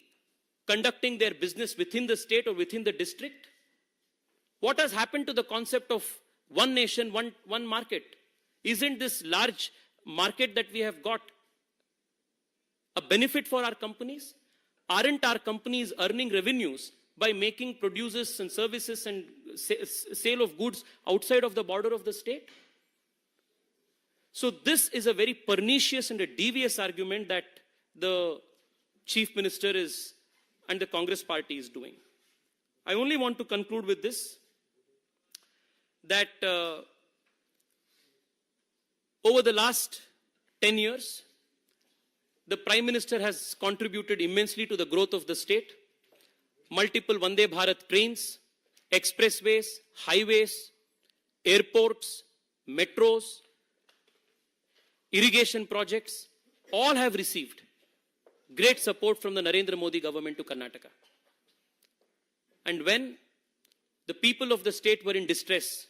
conducting their business within the state or within the district? What has happened to the concept of one nation, one market? Isn't this large market that we have got a benefit for our companies? Aren't our companies earning revenues by making produces and services and sale of goods outside of the border of the state? So this is a very pernicious and a devious argument that the Chief Minister is and the Congress party is doing. I only want to conclude with this, that over the last 10 years, the Prime Minister has contributed immensely to the growth of the state. Multiple Vande Bharat trains, expressways, highways, airports, metros, irrigation projects, all have received great support from the Narendra Modi government to Karnataka. And when the people of the state were in distress,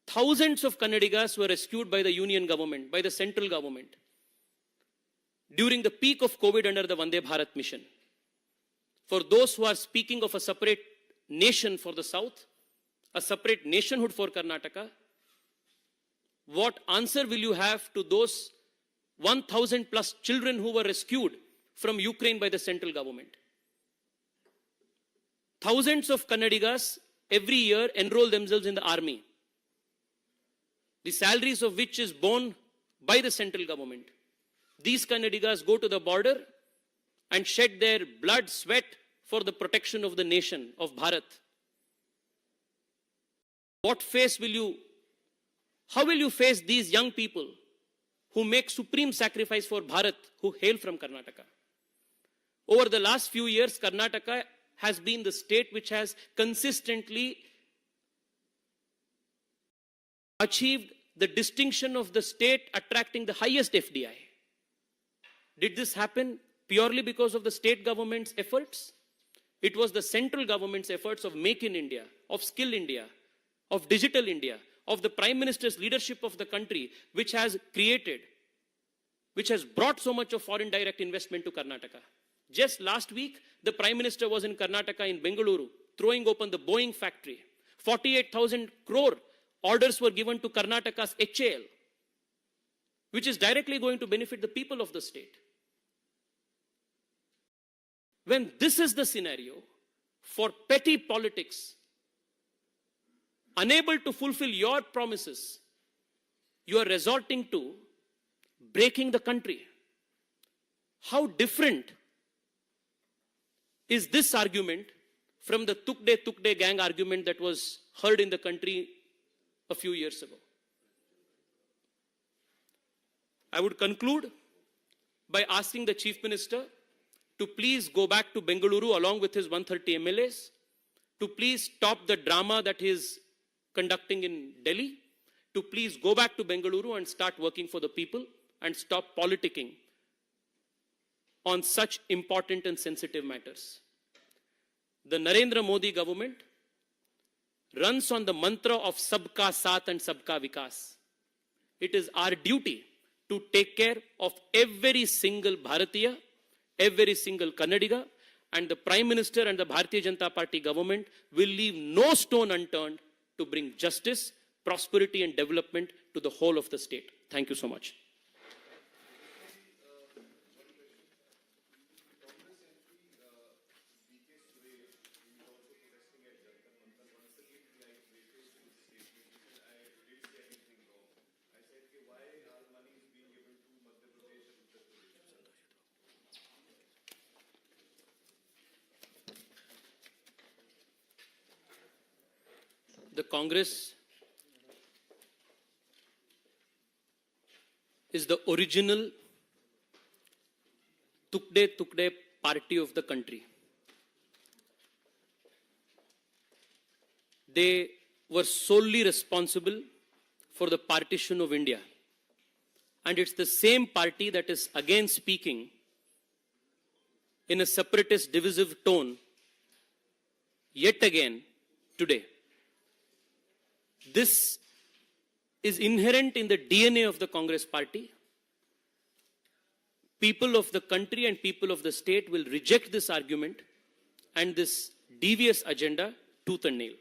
thousands of Kannadigas were rescued by the union government, by the central government, during the peak of COVID under the Vande Bharat mission. For those who are speaking of a separate nation for the South, a separate nationhood for Karnataka, what answer will you have to those 1,000 plus children who were rescued from Ukraine by the central government? Thousands of Kannadigas every year enroll themselves in the army. the salaries of which is borne by the central government. These Kannadigas go to the border and shed their blood, sweat for the protection of the nation of Bharat. How will you face these young people who make supreme sacrifice for Bharat, who hail from Karnataka? Over the last few years, Karnataka has been the state which has consistently achieved the distinction of the state attracting the highest FDI. Did this happen purely because of the state government's efforts? It was the central government's efforts of Make in India, of Skill India, of Digital India, of the Prime Minister's leadership of the country, which has brought so much of foreign direct investment to Karnataka. Just last week, the Prime Minister was in Karnataka, in Bengaluru, throwing open the Boeing factory. 48,000 crore orders were given to Karnataka's HAL, which is directly going to benefit the people of the state. When this is the scenario, for petty politics, unable to fulfill your promises, you are resorting to breaking the country. How different is this argument from the Tukde gang argument that was heard in the country a few years ago? I would conclude by asking the Chief Minister to please go back to Bengaluru along with his 130 MLAs, to please stop the drama that he is conducting in Delhi, to please go back to Bengaluru and start working for the people and stop politicking on such important and sensitive matters. The Narendra Modi government runs on the mantra of Sabka Saath and Sabka Vikas. It is our duty to take care of every single Bharatiya, every single Kannadiga, and the Prime Minister and the Bharatiya Janata Party government will leave no stone unturned to bring justice, prosperity and development to the whole of the state. Thank you so much. The Congress is the original Tukde party of the country. They were solely responsible for the partition of India. And it's the same party that is again speaking in a separatist, divisive tone yet again today. This is inherent in the DNA of the Congress party. People of the country and people of the state will reject this argument and this devious agenda tooth and nail.